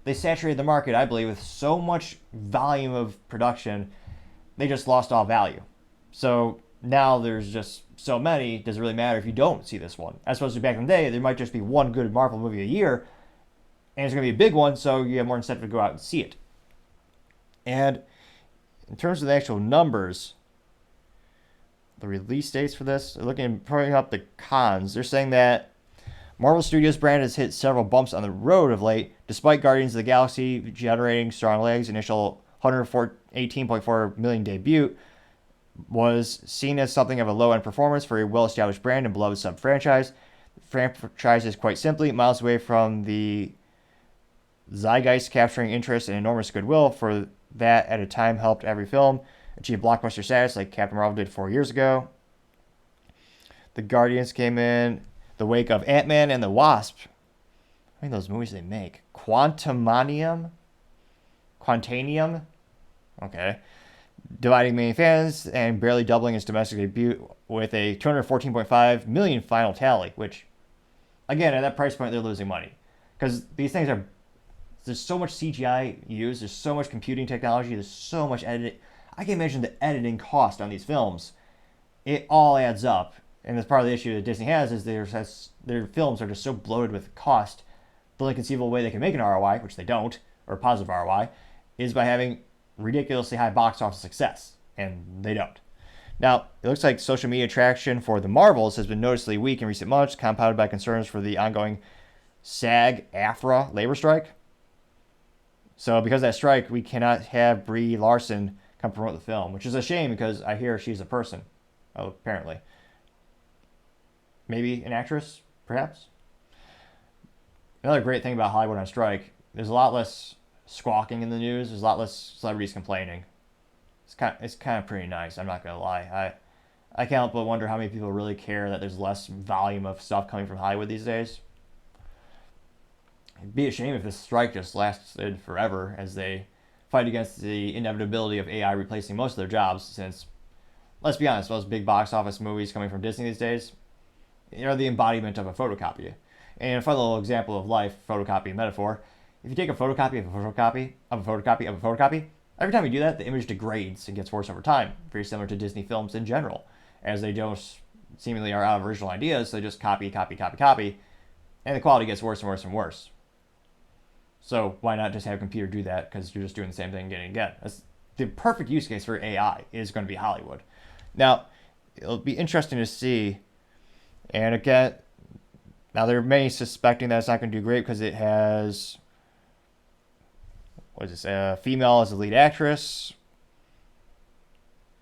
they saturated the market, I believe, with so much volume of production, they just lost all value. So now there's just so many, does it really matter if you don't see this one? As opposed to back in the day, there might just be one good Marvel movie a year, and it's going to be a big one, so you have more incentive to go out and see it. And in terms of the actual numbers, the release dates for this, they're putting up the cons. They're saying that Marvel Studios brand has hit several bumps on the road of late, despite Guardians of the Galaxy generating strong legs. Initial 118.4 million debut was seen as something of a low-end performance for a well-established brand and beloved sub-franchise. The franchise is quite simply miles away from the zeitgeist, capturing interest and enormous goodwill for that at a time helped every film achieve blockbuster status like Captain Marvel did 4 years ago. The Guardians came in the wake of Ant-Man and the Wasp. I think those movies they make. Quantumanium? Okay. Dividing many fans and barely doubling its domestic debut with a 214.5 million final tally, which, again, at that price point, they're losing money. Because these things are, there's so much CGI used, there's so much computing technology, there's so much editing. I can imagine the editing cost on these films. It all adds up. And that's part of the issue that Disney has is their films are just so bloated with cost. The only conceivable way they can make an ROI, which they don't, or a positive ROI, is by having ridiculously high box office success. And they don't. Now, it looks like social media traction for the Marvels has been noticeably weak in recent months, compounded by concerns for the ongoing SAG-AFTRA labor strike. So because of that strike, we cannot have Brie Larson come promote the film, which is a shame because I hear she's a person, apparently. Maybe an actress, perhaps. Another great thing about Hollywood on strike, there's a lot less squawking in the news. There's a lot less celebrities complaining. It's kind of pretty nice. I'm not gonna lie. I can't help but wonder how many people really care that there's less volume of stuff coming from Hollywood these days. It'd be a shame if this strike just lasted forever as they fight against the inevitability of AI replacing most of their jobs. Since, let's be honest, most big box office movies coming from Disney these days are the embodiment of a photocopy. And a fun little example of life, photocopy metaphor. If you take a photocopy of a photocopy of a photocopy of a photocopy, every time you do that, the image degrades and gets worse over time. Very similar to Disney films in general. As they just seemingly are out of original ideas, they just copy, and the quality gets worse and worse and worse. So why not just have a computer do that, because you're just doing the same thing again and again. That's the perfect use case for AI is going to be Hollywood. Now, it'll be interesting to see, and again, Now, there are many suspecting that it's not going to do great because it has, what is this, a female as the lead actress,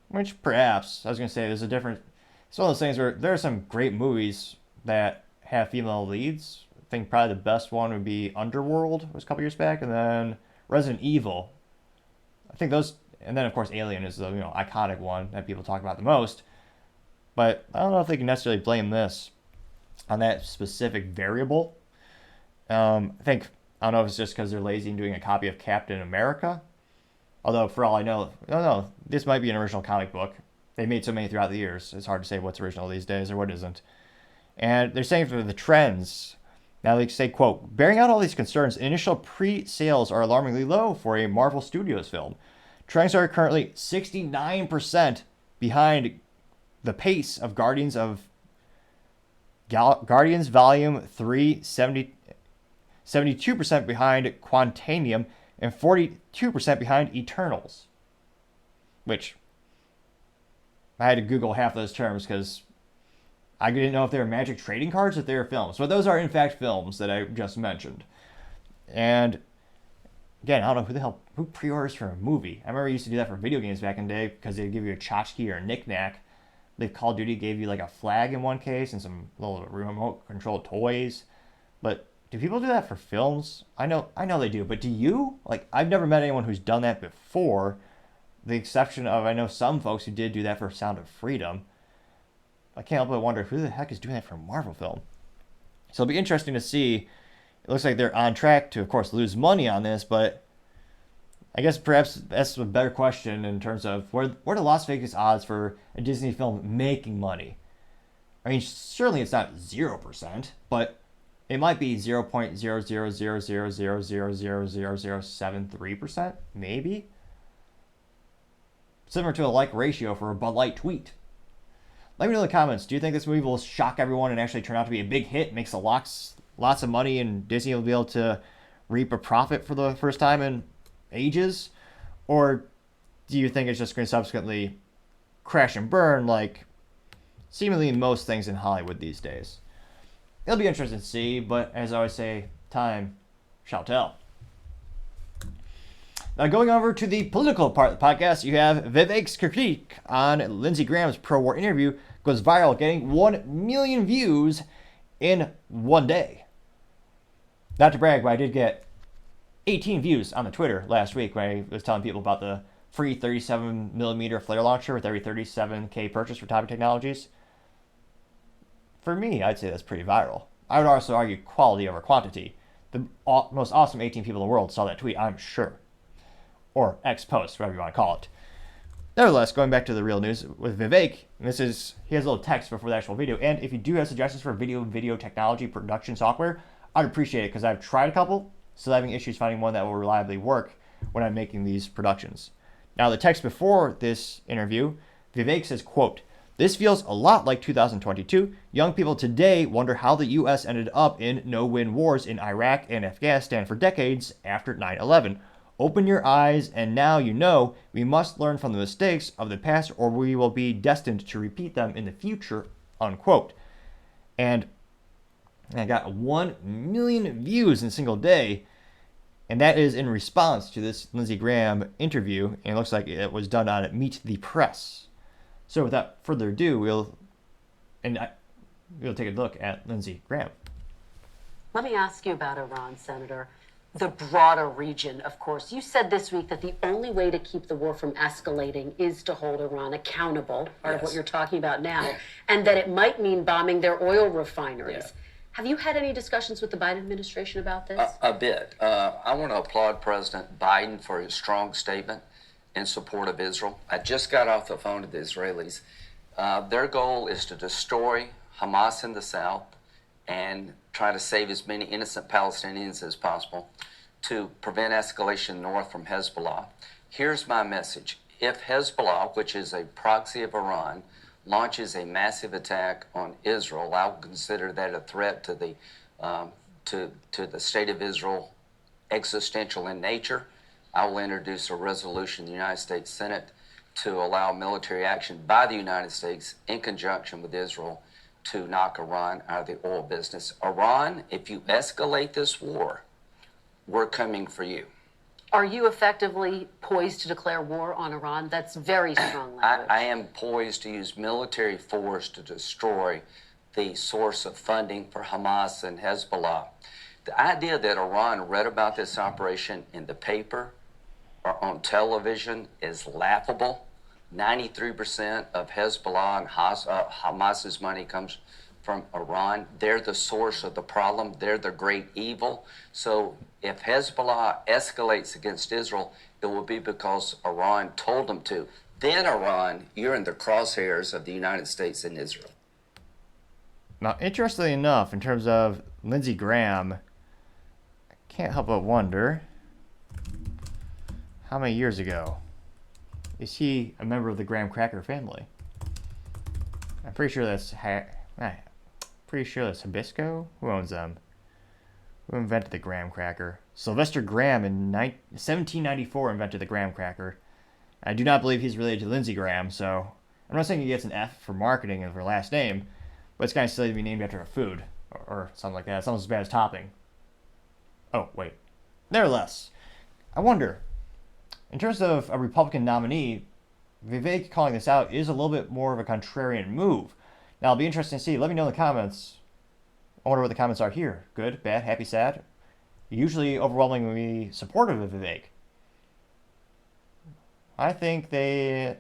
which perhaps, I was going to say, there's a different, it's one of those things where there are some great movies that have female leads. I think probably the best one would be Underworld, it was a couple years back, and then Resident Evil. I think those, and then of course Alien is the iconic one that people talk about the most. But I don't know if they can necessarily blame this on that specific variable. I don't know if it's just because they're lazy in doing a copy of Captain America. Although, for all I know, no, this might be an original comic book. They made so many throughout the years. It's hard to say what's original these days or what isn't. And they're saying for the trends, now they say, quote, bearing out all these concerns, initial pre-sales are alarmingly low for a Marvel Studios film. Trends are currently 69% behind the pace of Guardians Volume 3, 72% behind Quantumania, and 42% behind Eternals. Which, I had to Google half those terms because I didn't know if they were Magic trading cards or if they were films. But those are, in fact, films that I just mentioned. And, again, I don't know who pre-orders for a movie. I remember I used to do that for video games back in the day because they'd give you a tchotchke or a knick-knack. The Call of Duty gave you like a flag in one case and some little remote-controlled toys. But do people do that for films? I know they do, but do you? Like, I've never met anyone who's done that before. The exception of, I know some folks who did do that for Sound of Freedom. I can't help but wonder who the heck is doing that for a Marvel film. So it'll be interesting to see. It looks like they're on track to, of course, lose money on this, but I guess perhaps that's a better question in terms of where are the Las Vegas odds for a Disney film making money? I mean, certainly it's not 0%, but it might be 0.00000000073%, maybe? Similar to a like ratio for a Bud Light tweet. Let me know in the comments, do you think this movie will shock everyone and actually turn out to be a big hit, makes lots of money, and Disney will be able to reap a profit for the first time in ages? Or do you think it's just going to subsequently crash and burn like seemingly most things in Hollywood these days? It'll be interesting to see, but as I always say, time shall tell. Now, going over to the political part of the podcast, you have Vivek's critique on Lindsey Graham's pro-war interview goes viral, getting 1 million views in one day. Not to brag, but I did get 18 views on the Twitter last week when I was telling people about the free 37mm flare launcher with every 37K purchase for Topic Technologies. For me, I'd say that's pretty viral. I would also argue quality over quantity. The most awesome 18 people in the world saw that tweet, I'm sure. Or X-post, whatever you want to call it. Nevertheless, going back to the real news with Vivek, he has a little text before the actual video, and if you do have suggestions for video technology production software, I'd appreciate it because I've tried a couple, still having issues finding one that will reliably work when I'm making these productions. Now, the text before this interview, Vivek says, quote, this feels a lot like 2022. Young people today wonder how the U.S. ended up in no-win wars in Iraq and Afghanistan for decades after 9/11. Open your eyes, and now you know we must learn from the mistakes of the past or we will be destined to repeat them in the future, unquote. And I got 1 million views in a single day, and that is in response to this Lindsey Graham interview, and it looks like it was done on Meet the Press. So without further ado, we'll take a look at Lindsey Graham. Let me ask you about Iran, Senator. The broader region, of course. You said this week that the only way to keep the war from escalating is to hold Iran accountable, part of what you're talking about now, and that it might mean bombing their oil refineries. Yeah. Have you had any discussions with the Biden administration about this? A bit. I want to applaud President Biden for his strong statement in support of Israel. I just got off the phone with the Israelis. Their goal is to destroy Hamas in the south and try to save as many innocent Palestinians as possible to prevent escalation north from Hezbollah. Here's my message. If Hezbollah, which is a proxy of Iran, launches a massive attack on Israel, I'll consider that a threat to the state of Israel, existential in nature. I will introduce a resolution in the United States Senate to allow military action by the United States in conjunction with Israel to knock Iran out of the oil business. Iran, if you escalate this war, we're coming for you. Are you effectively poised to declare war on Iran? That's very strong language. I am poised to use military force to destroy the source of funding for Hamas and Hezbollah. The idea that Iran read about this operation in the paper or on television is laughable. 93% of Hezbollah and Hamas's money comes from Iran. They're the source of the problem. They're the great evil. So if Hezbollah escalates against Israel, it will be because Iran told them to. Then Iran, you're in the crosshairs of the United States and Israel. Now, interestingly enough, in terms of Lindsey Graham, I can't help but wonder, how many years ago is he a member of the Graham Cracker family? I'm pretty sure that's Hibisco. Who owns them? Who invented the Graham Cracker? Sylvester Graham in 1794 invented the Graham Cracker. I do not believe he's related to Lindsey Graham, so I'm not saying he gets an F for marketing of her last name, but it's kind of silly to be named after a food or something like that. It's almost as bad as topping. Oh, wait. Nevertheless, I wonder, in terms of a Republican nominee, Vivek calling this out is a little bit more of a contrarian move. Now, it'll be interesting to see. Let me know in the comments. I wonder what the comments are here. Good, bad, happy, sad. Usually overwhelmingly supportive of Vivek. I think it'll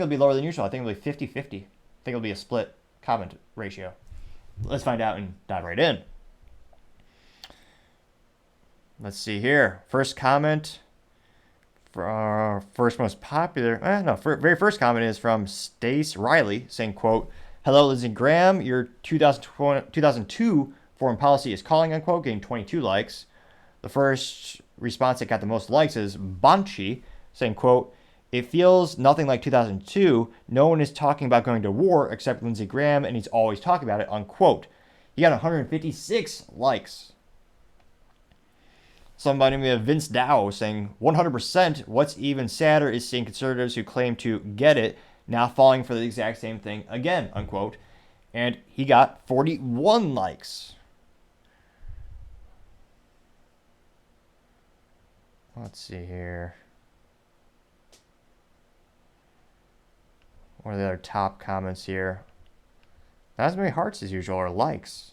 be lower than usual. I think it'll be 50-50. I think it'll be a split comment ratio. Let's find out and dive right in. Let's see here. First comment. First most popular. Very first comment is from Stace Riley saying, quote, "Hello, Lindsey Graham. Your 2002 foreign policy is calling," unquote, getting 22 likes. The first response that got the most likes is Banchi saying, quote, "It feels nothing like 2002. No one is talking about going to war except Lindsey Graham, and he's always talking about it," unquote. He got 156 likes. Somebody named Vince Dow saying, 100%, what's even sadder is seeing conservatives who claim to get it now falling for the exact same thing again, unquote. And he got 41 likes. Let's see here. What are the other top comments here? Not as many hearts as usual, or likes.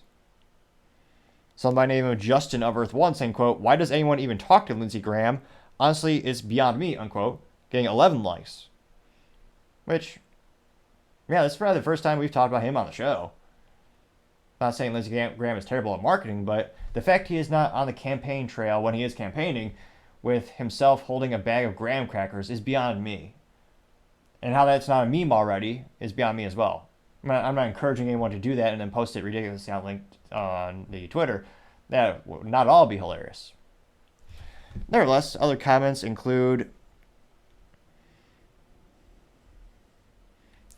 Somebody named Justin of Earth 1 saying, quote, "Why does anyone even talk to Lindsey Graham? Honestly, it's beyond me," unquote. Getting 11 likes. Which, yeah, this is probably the first time we've talked about him on the show. I'm not saying Lindsey Graham is terrible at marketing, but the fact he is not on the campaign trail when he is campaigning with himself holding a bag of graham crackers is beyond me. And how that's not a meme already is beyond me as well. I'm not encouraging anyone to do that and then post it ridiculously on the Twitter. That would not all be hilarious. Nevertheless, other comments include,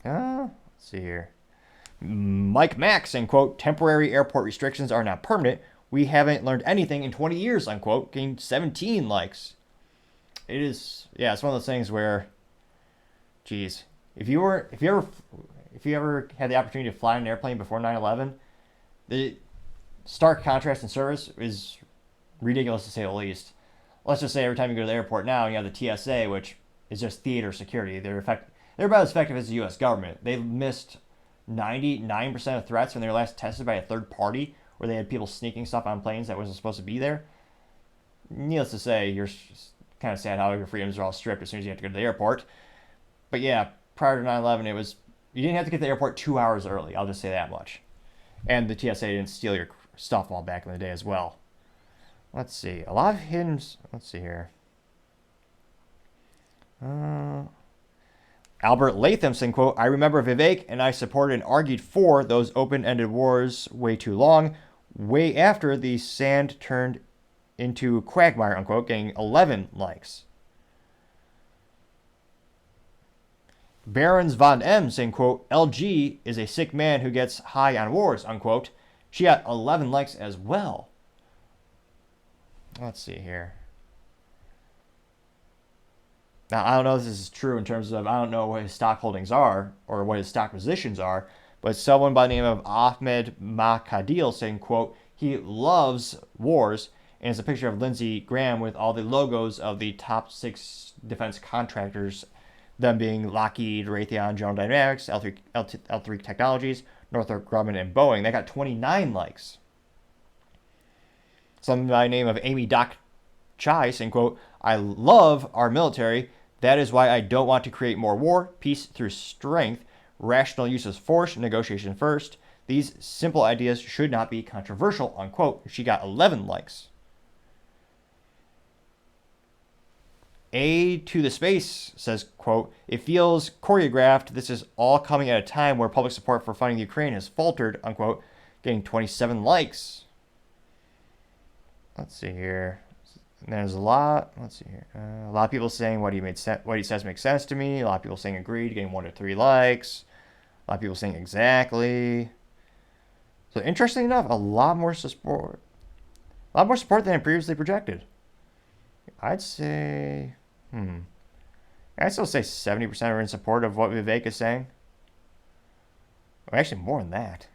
let's see here. Mike Mack saying, quote, "Temporary airport restrictions are now permanent. We haven't learned anything in 20 years, unquote," getting 17 likes. It's one of those things where, geez, if you ever had the opportunity to fly an airplane before 9/11, the stark contrast in service is ridiculous to say the least. Let's just say every time you go to the airport now, you have the TSA, which is just theater security. They're about as effective as the U.S. government. They've missed 99% of threats when they were last tested by a third party, where they had people sneaking stuff on planes that wasn't supposed to be there. Needless to say, you're kind of sad how your freedoms are all stripped as soon as you have to go to the airport. But yeah, prior to 9/11, you didn't have to get to the airport 2 hours early. I'll just say that much. And the TSA didn't steal your stuff all back in the day as well. Let's see. A lot of hidden... Let's see here. Albert Latham saying, quote, "I remember Vivek and I supported and argued for those open-ended wars way too long, way after the sand turned into quagmire," unquote, getting 11 likes. Barons von M saying, quote, "LG is a sick man who gets high on wars," unquote. She got 11 likes as well. Let's see here. Now, I don't know if this is true in terms of, I don't know what his stock holdings are or what his stock positions are, but someone by the name of Ahmed Makadil saying, quote, he loves wars, and it's a picture of Lindsey Graham with all the logos of the top 6 defense contractors, them being Lockheed, Raytheon, General Dynamics, L3 Technologies, Northrop Grumman, and Boeing. They got 29 likes. Someone by the name of Amy Doc Chai saying, quote, I love our military. That is why I don't want to create more war, peace through strength, rational use of force, negotiation first. These simple ideas should not be controversial, unquote. She got 11 likes. A to the space says, quote, it feels choreographed. This is all coming at a time where public support for funding Ukraine has faltered, unquote, getting 27 likes. Let's see here. There's a lot. Let's see here. A lot of people saying what he says makes sense to me. A lot of people saying agreed, getting 1 to 3 likes. A lot of people saying exactly. So interesting enough, a lot more support. A lot more support than previously projected. I'd say, I'd still say 70% are in support of what Vivek is saying. Or actually, more than that.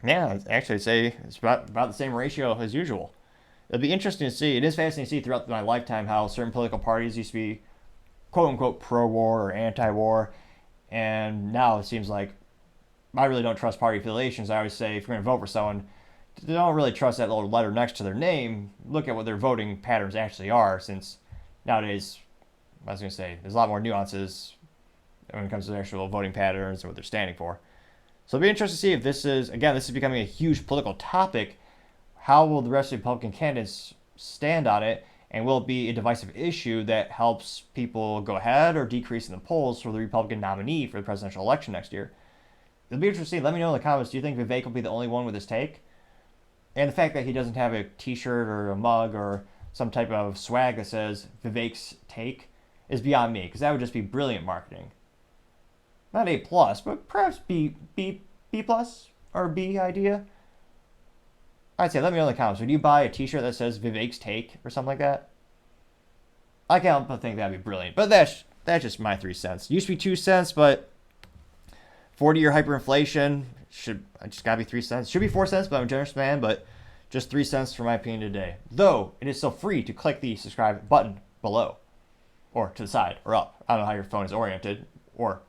Yeah, actually, I'd say it's about the same ratio as usual. It'll be interesting to see. It is fascinating to see throughout my lifetime how certain political parties used to be, quote-unquote, pro-war or anti-war. And now it seems like I really don't trust party affiliations. I always say if you're going to vote for someone, don't really trust that little letter next to their name. Look at what their voting patterns actually are, since nowadays, I was going to say, there's a lot more nuances when it comes to their actual voting patterns and what they're standing for. So it'll be interesting to see if this is becoming a huge political topic. How will the rest of the Republican candidates stand on it? And will it be a divisive issue that helps people go ahead or decrease in the polls for the Republican nominee for the presidential election next year? It'll be interesting to see. Let me know in the comments. Do you think Vivek will be the only one with his take? And the fact that he doesn't have a t-shirt or a mug or some type of swag that says Vivek's take is beyond me, because that would just be brilliant marketing. Not A+, but perhaps B plus or B idea. I'd say let me know in the comments. Would you buy a t-shirt that says Vivek's take or something like that? I can't help but think that'd be brilliant. But that's just my 3 cents. Used to be 2 cents, but 40-year hyperinflation just gotta be 3 cents. Should be 4 cents, but I'm a generous man, but just 3 cents for my opinion today. Though it is still free to click the subscribe button below, or to the side, or up. I don't know how your phone is oriented, or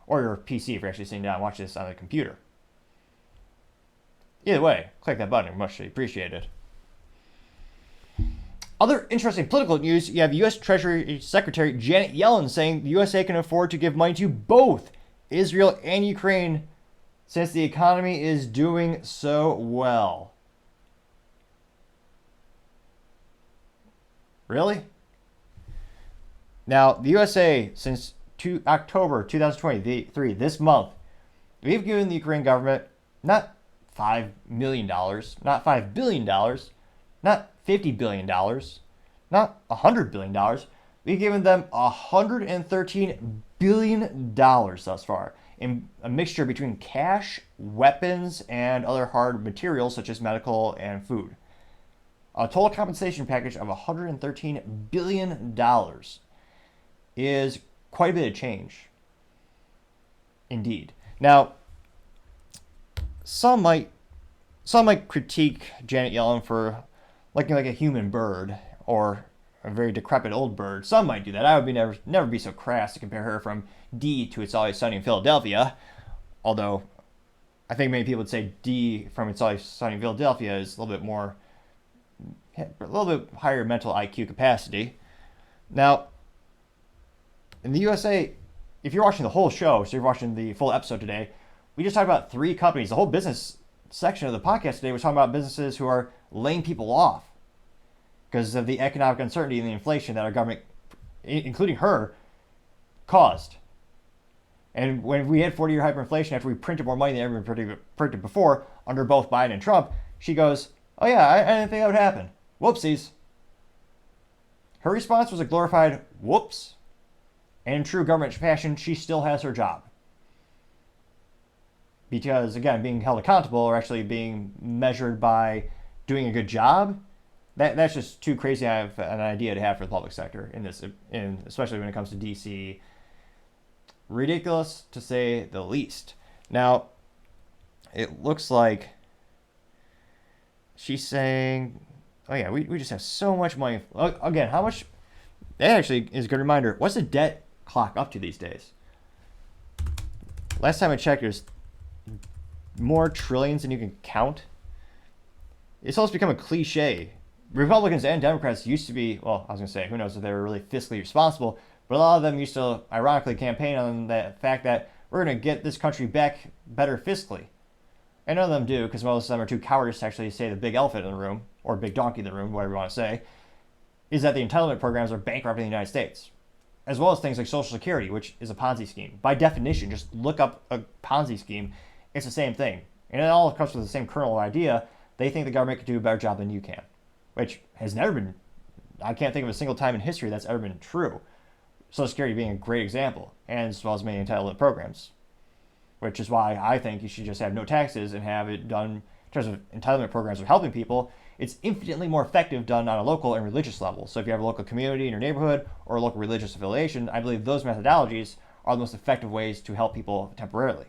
your PC if you're actually sitting down and watching this on a computer. Either way, click that button. Much appreciated. Other interesting political news, you have U.S. Treasury Secretary Janet Yellen saying the USA can afford to give money to both Israel and Ukraine since the economy is doing so well. Really? Now, the USA, since October 2023, this month, we've given the Ukrainian government not $5 million, not $5 billion, not $50 billion, not $100 billion. We've given them $113 billion thus far, in a mixture between cash, weapons, and other hard materials such as medical and food. A total compensation package of $113 billion is quite a bit of change. Indeed. Now, some might critique Janet Yellen for looking like a human bird or a very decrepit old bird. Some might do that. I would never be so crass to compare her from D to It's Always Sunny in Philadelphia. Although, I think many people would say D from It's Always Sunny in Philadelphia is a little bit higher mental IQ capacity. Now, in the USA, if you're watching the whole show, so you're watching the full episode today, we just talked about 3 companies. The whole business section of the podcast today was talking about businesses who are laying people off because of the economic uncertainty and the inflation that our government, including her, caused. And when we had 40-year hyperinflation after we printed more money than ever printed before under both Biden and Trump, she goes, oh yeah, I didn't think that would happen. Whoopsies. Her response was a glorified whoops. And in true government fashion, she still has her job. Because, again, being held accountable or actually being measured by doing a good job, that's just too crazy of an idea to have for the public sector, especially when it comes to D.C. ridiculous to say the least. Now, it looks like she's saying, oh yeah, we just have so much money. Again, how much? That actually is a good reminder. What's the debt clock up to these days? Last time I checked, there's more trillions than you can count. It's almost become a cliche. Republicans and Democrats used to be, well, I was going to say, who knows if they were really fiscally responsible, but a lot of them used to ironically campaign on the fact that we're going to get this country back better fiscally. And none of them do, because most of them are too cowardice to actually say the big elephant in the room, or big donkey in the room, whatever you want to say, is that the entitlement programs are bankrupting the United States. As well as things like Social Security, which is a Ponzi scheme. By definition, just look up a Ponzi scheme, it's the same thing. And it all comes from the same kernel of idea. They think the government can do a better job than you can, which has never been, I can't think of a single time in history that's ever been true. Social Security being a great example, and as well as many entitlement programs, which is why I think you should just have no taxes and have it done in terms of entitlement programs for helping people. It's infinitely more effective done on a local and religious level. So if you have a local community in your neighborhood or a local religious affiliation, I believe those methodologies are the most effective ways to help people temporarily.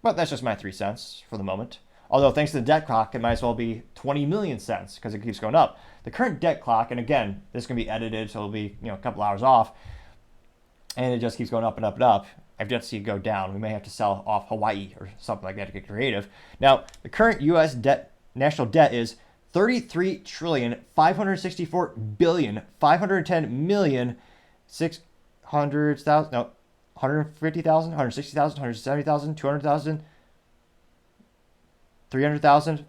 But that's just my 3 cents for the moment. Although thanks to the debt clock, it might as well be 20 million cents because it keeps going up. The current debt clock, and again, this can be edited, so it'll be a couple hours off, and it just keeps going up and up and up. I've yet to see it go down. We may have to sell off Hawaii or something like that to get creative. Now, the current U.S. national debt is 33,564,510,600,000, no, 150,000, 160,000, 170,000, 200,000, 300,000,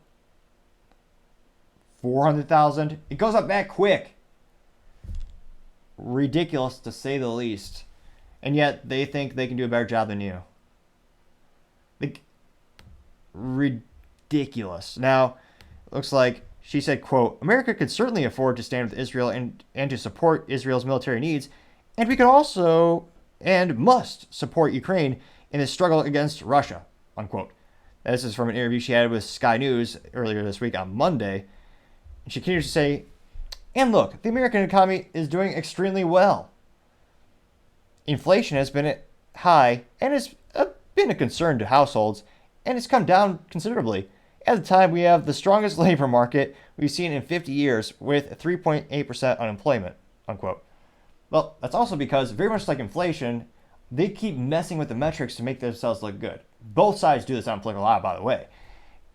400,000. It goes up that quick. Ridiculous to say the least. And yet they think they can do a better job than you. Ridiculous. Now, it looks like she said, quote, America could certainly afford to stand with Israel and to support Israel's military needs. And we could also and must support Ukraine in its struggle against Russia, unquote. This is from an interview she had with Sky News earlier this week on Monday. And she continues to say, and look, the American economy is doing extremely well. Inflation has been high and has been a concern to households, and it's come down considerably. At the time, we have the strongest labor market we've seen in 50 years with 3.8% unemployment, unquote. Well, that's also because, very much like inflation, they keep messing with the metrics to make themselves look good. Both sides do this on political law, by the way.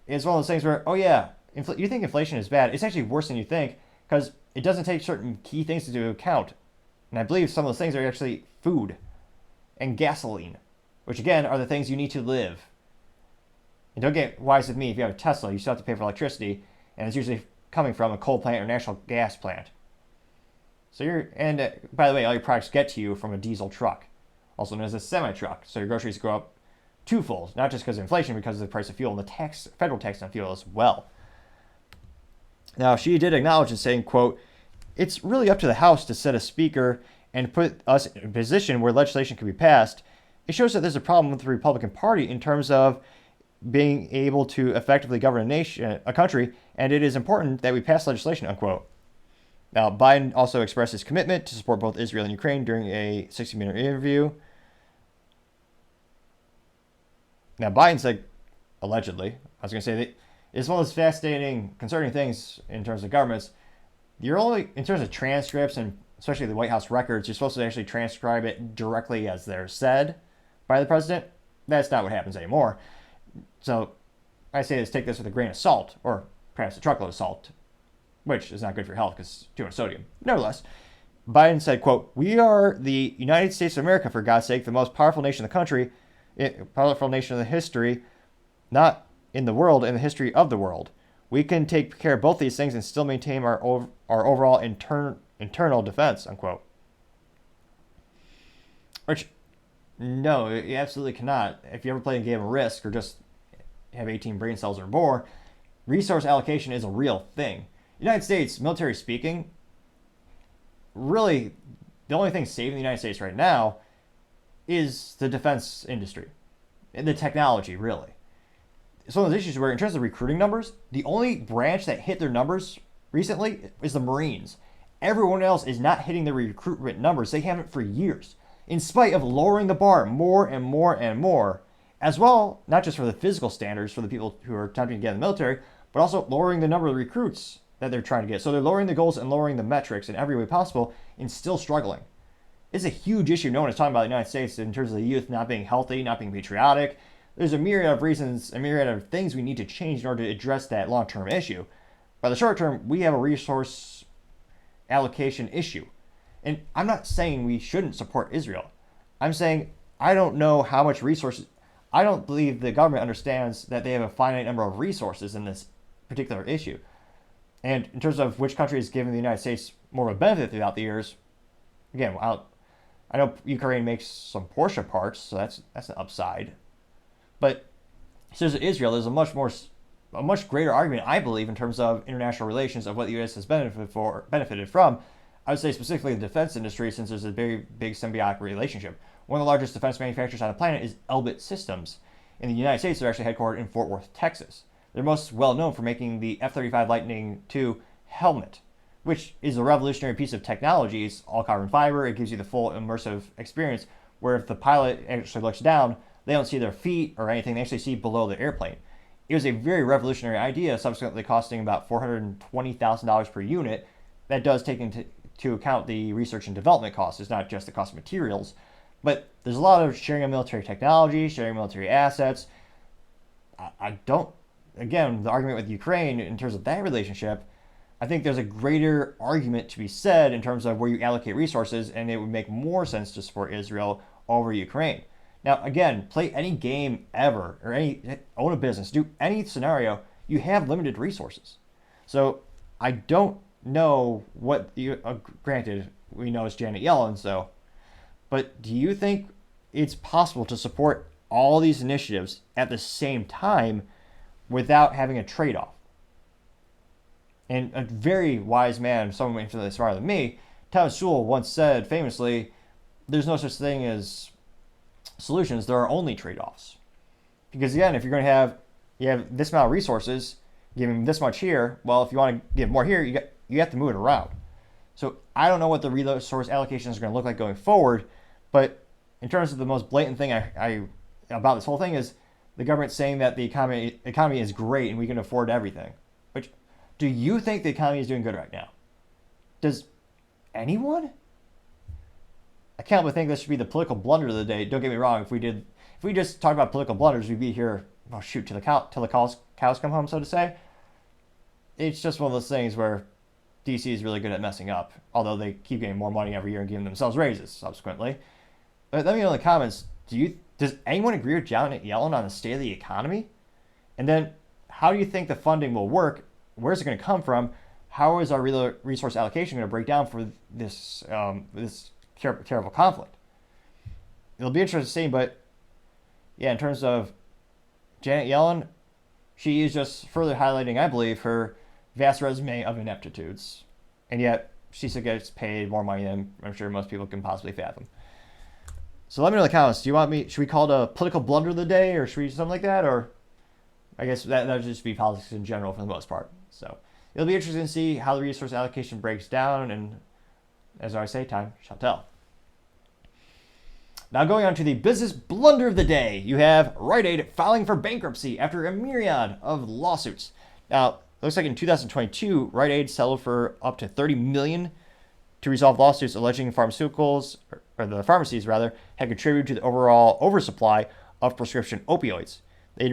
It's one of those things where, oh yeah, you think inflation is bad. It's actually worse than you think because it doesn't take certain key things into account. And I believe some of those things are actually food and gasoline, which again are the things you need to live. And don't get wise with me, if you have a Tesla, you still have to pay for electricity, and it's usually coming from a coal plant or natural gas plant. So by the way, all your products get to you from a diesel truck, also known as a semi-truck. So your groceries go up twofold, not just because of inflation, because of the price of fuel and the federal tax on fuel as well. Now, she did acknowledge in saying, quote, it's really up to the House to set a speaker and put us in a position where legislation can be passed. It shows that there's a problem with the Republican Party in terms of being able to effectively govern a country, and it is important that we pass legislation, unquote. Now, Biden also expressed his commitment to support both Israel and Ukraine during a 60-minute interview. Now, Biden said, allegedly, I was going to say that it's one of those fascinating, concerning things in terms of governments. You're only, in terms of transcripts and especially the White House records, you're supposed to actually transcribe it directly as they're said by the president. That's not what happens anymore. So I say take this with a grain of salt, or perhaps a truckload of salt, which is not good for your health because it's too much sodium. Nevertheless, Biden said, quote, we are the United States of America, for God's sake, the most powerful nation in the country, powerful nation in the history, not in the world, in the history of the world. We can take care of both these things and still maintain our overall internal defense, unquote. Which, no, you absolutely cannot. If you ever play a game of Risk or just have 18 brain cells or more, resource allocation is a real thing. United States, military speaking, really, the only thing saving the United States right now is the defense industry and the technology, really. It's one of those issues where, in terms of recruiting numbers, the only branch that hit their numbers recently is the Marines. Everyone else is not hitting their recruitment numbers. They haven't for years. in spite of lowering the bar more and more and more, as well, not just for the physical standards for the people who are attempting to get in the military, but also lowering the number of recruits that they're trying to get. So they're lowering the goals and lowering the metrics in every way possible and still struggling. It's a huge issue no one is talking about in the United States in terms of the youth not being healthy, not being patriotic. There's a myriad of reasons, a myriad of things we need to change in order to address that long-term issue. By the short term, we have a resource allocation issue. And I'm not saying we shouldn't support Israel. I'm saying I don't know how much resources. I don't believe the government understands that they have a finite number of resources in this particular issue. And in terms of which country has given the United States more of a benefit throughout the years, again, I know Ukraine makes some Porsche parts, so that's an upside. But since Israel, there's a much greater argument, I believe, in terms of international relations of what the U.S. has benefited from. I would say specifically the defense industry, since there's a very big symbiotic relationship. One of the largest defense manufacturers on the planet is Elbit Systems. In the United States, they're actually headquartered in Fort Worth, Texas. They're most well known for making the F-35 Lightning II helmet, which is a revolutionary piece of technology. It's all carbon fiber. It gives you the full immersive experience where if the pilot actually looks down, they don't see their feet or anything. They actually see below the airplane. It was a very revolutionary idea, subsequently costing about $420,000 per unit. That does take into account the research and development costs. It's not just the cost of materials. But there's a lot of sharing of military technology, sharing military assets. I don't, again, the argument with Ukraine in terms of that relationship, I think there's a greater argument to be said in terms of where you allocate resources, and it would make more sense to support Israel over Ukraine. Now, again, play any game ever, or own a business, do any scenario, you have limited resources. So I don't know what granted, we know it's Janet Yellen, so, but do you think it's possible to support all these initiatives at the same time without having a trade-off? And a very wise man, someone infinitely smarter than me, Thomas Sowell once said famously, there's no such thing as solutions, there are only trade-offs. Because again, if you're going to you have this amount of resources, giving this much here, well, if you want to give more here, you have to move it around. So I don't know what the resource allocation is going to look like going forward, but in terms of the most blatant thing about this whole thing is the government saying that the economy is great and we can afford everything. Which, do you think the economy is doing good right now? Does anyone? I can't but think this should be the political blunder of the day. Don't get me wrong. If we just talked about political blunders, we'd be here, oh shoot, till the cows come home, so to say. It's just one of those things where DC is really good at messing up, although they keep getting more money every year and giving themselves raises subsequently. But let me know in the comments, does anyone agree with Janet Yellen on the state of the economy? And then how do you think the funding will work? Where's it going to come from? How is our resource allocation going to break down for this terrible conflict? It'll be interesting to see, but yeah, in terms of Janet Yellen, she is just further highlighting, I believe, her vast resume of ineptitudes. And yet, she still gets paid more money than I'm sure most people can possibly fathom. So let me know in the comments, should we call it a political blunder of the day, or should we do something like that? Or I guess that would just be politics in general for the most part. So it'll be interesting to see how the resource allocation breaks down, and as I say, time shall tell. Now going on to the business blunder of the day, you have Rite Aid filing for bankruptcy after a myriad of lawsuits. Now, it looks like in 2022, Rite Aid settled for up to $30 million to resolve lawsuits alleging pharmaceuticals, or the pharmacies rather, had contributed to the overall oversupply of prescription opioids. They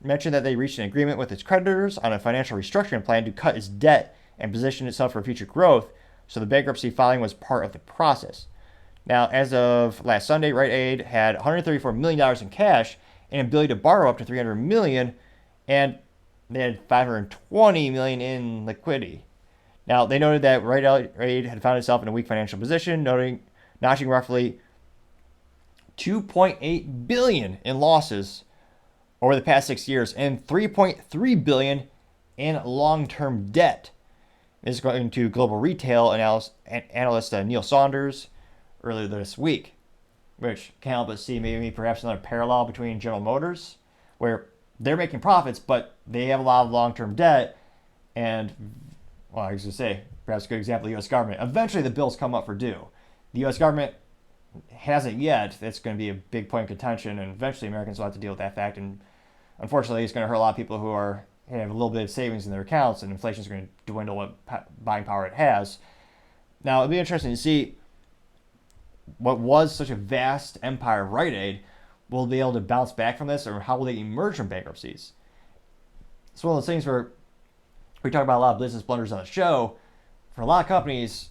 mentioned that they reached an agreement with its creditors on a financial restructuring plan to cut its debt and position itself for future growth, so the bankruptcy filing was part of the process. Now, as of last Sunday, Rite Aid had $134 million in cash and an ability to borrow up to $300 million, and they had $520 million in liquidity. Now, they noted that Rite Aid had found itself in a weak financial position, notching roughly $2.8 billion in losses over the past 6 years and $3.3 billion in long-term debt. This is according to global retail analyst Neil Saunders earlier this week, which can't help but see maybe perhaps another parallel between General Motors, where they're making profits, but they have a lot of long-term debt, and, well, I was going to say, perhaps a good example, the U.S. government. Eventually, the bills come up for due. The U.S. government hasn't yet, that's going to be a big point of contention, and eventually Americans will have to deal with that fact. And unfortunately, it's going to hurt a lot of people who have a little bit of savings in their accounts, and inflation is going to dwindle what buying power it has. Now, it'll be interesting to see what was such a vast empire, Rite Aid, will be able to bounce back from this, or how will they emerge from bankruptcies? It's one of those things where we talk about a lot of business blunders on the show. For a lot of companies,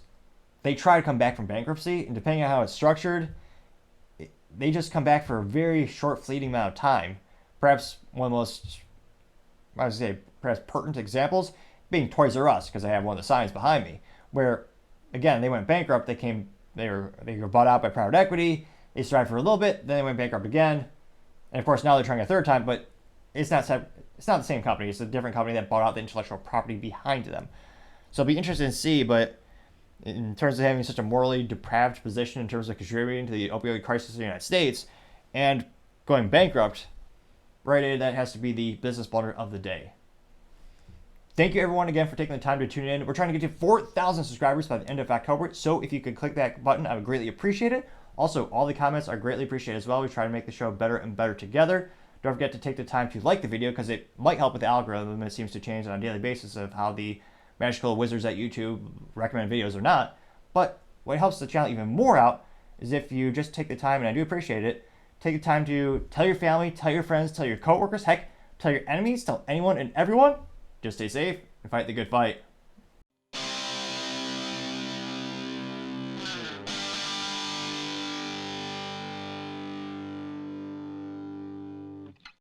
they try to come back from bankruptcy, and depending on how it's structured, they just come back for a very short, fleeting amount of time. Perhaps one of the most, I would say, perhaps pertinent examples being Toys R Us, because I have one of the signs behind me, where, again, they went bankrupt. They were bought out by private equity. They survived for a little bit, then they went bankrupt again, and of course now they're trying a third time. But it's not the same company. It's a different company that bought out the intellectual property behind them. So it'll be interesting to see. But in terms of having such a morally depraved position in terms of contributing to the opioid crisis in the United States and going bankrupt, Rite Aid, that has to be the business blunder of the day. Thank you, everyone, again, for taking the time to tune in. We're trying to get to 4,000 subscribers by the end of October, so if you could click that button, I would greatly appreciate it. Also, all the comments are greatly appreciated as well. We try to make the show better and better together. Don't forget to take the time to like the video, because it might help with the algorithm. It seems to change on a daily basis of how the magical wizards at YouTube recommend videos or not. But what helps the channel even more out is if you just take the time, and I do appreciate it, take the time to tell your family, tell your friends, tell your coworkers, heck, tell your enemies, tell anyone and everyone. Just stay safe and fight the good fight.